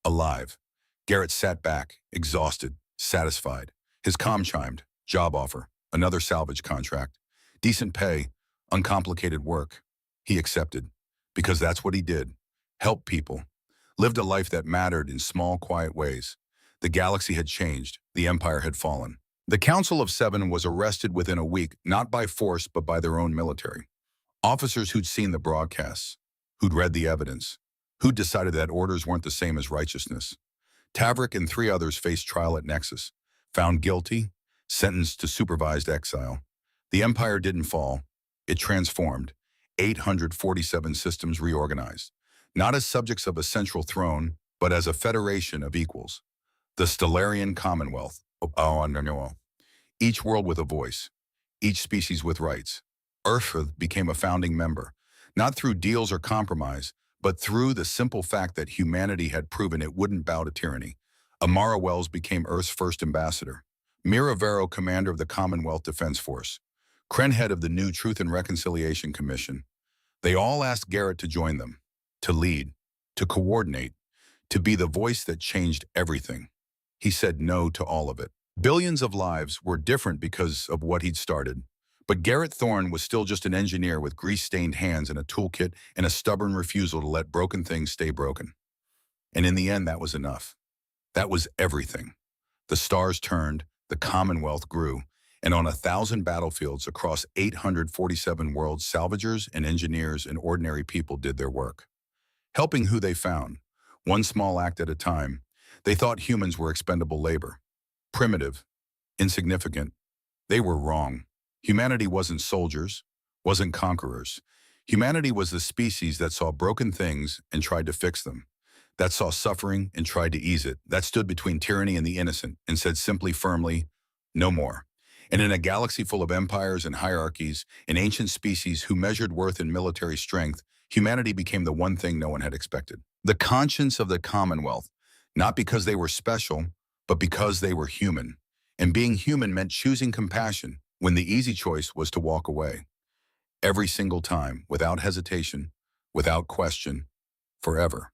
Alive. Garrett sat back, exhausted, satisfied. His comm chimed. Job offer. Another salvage contract. Decent pay. Uncomplicated work. He accepted. Because that's what he did. Help people. Lived a life that mattered in small, quiet ways. The galaxy had changed. The empire had fallen. The Council of Seven was arrested within a week, not by force, but by their own military. Officers who'd seen the broadcasts, who'd read the evidence, who'd decided that orders weren't the same as righteousness. Tavrik and 3 others faced trial at Nexus, found guilty, sentenced to supervised exile. The empire didn't fall. It transformed. 847 systems reorganized, not as subjects of a central throne, but as a federation of equals. The Stellarian Commonwealth. Each world with a voice, each species with rights. Earth became a founding member, not through deals or compromise, but through the simple fact that humanity had proven it wouldn't bow to tyranny. Amara Wells became Earth's first ambassador. Mira Vero, commander of the Commonwealth Defense Force. Kren, head of the new Truth and Reconciliation Commission. They all asked Garrett to join them, to lead, to coordinate, to be the voice that changed everything. He said no to all of it. Billions of lives were different because of what he'd started. But Garrett Thorne was still just an engineer with grease-stained hands and a toolkit and a stubborn refusal to let broken things stay broken. And in the end, that was enough. That was everything. The stars turned, the Commonwealth grew, and on 1,000 battlefields across 847 worlds, salvagers and engineers and ordinary people did their work. Helping who they found, one small act at a time. They thought humans were expendable labor. Primitive, insignificant. They were wrong. Humanity wasn't soldiers, wasn't conquerors. Humanity was the species that saw broken things and tried to fix them, that saw suffering and tried to ease it, that stood between tyranny and the innocent and said simply, firmly, no more. And in a galaxy full of empires and hierarchies, an ancient species who measured worth in military strength, humanity became the one thing no one had expected. The conscience of the Commonwealth, not because they were special, but because they were human. And being human meant choosing compassion when the easy choice was to walk away. Every single time, without hesitation, without question, forever.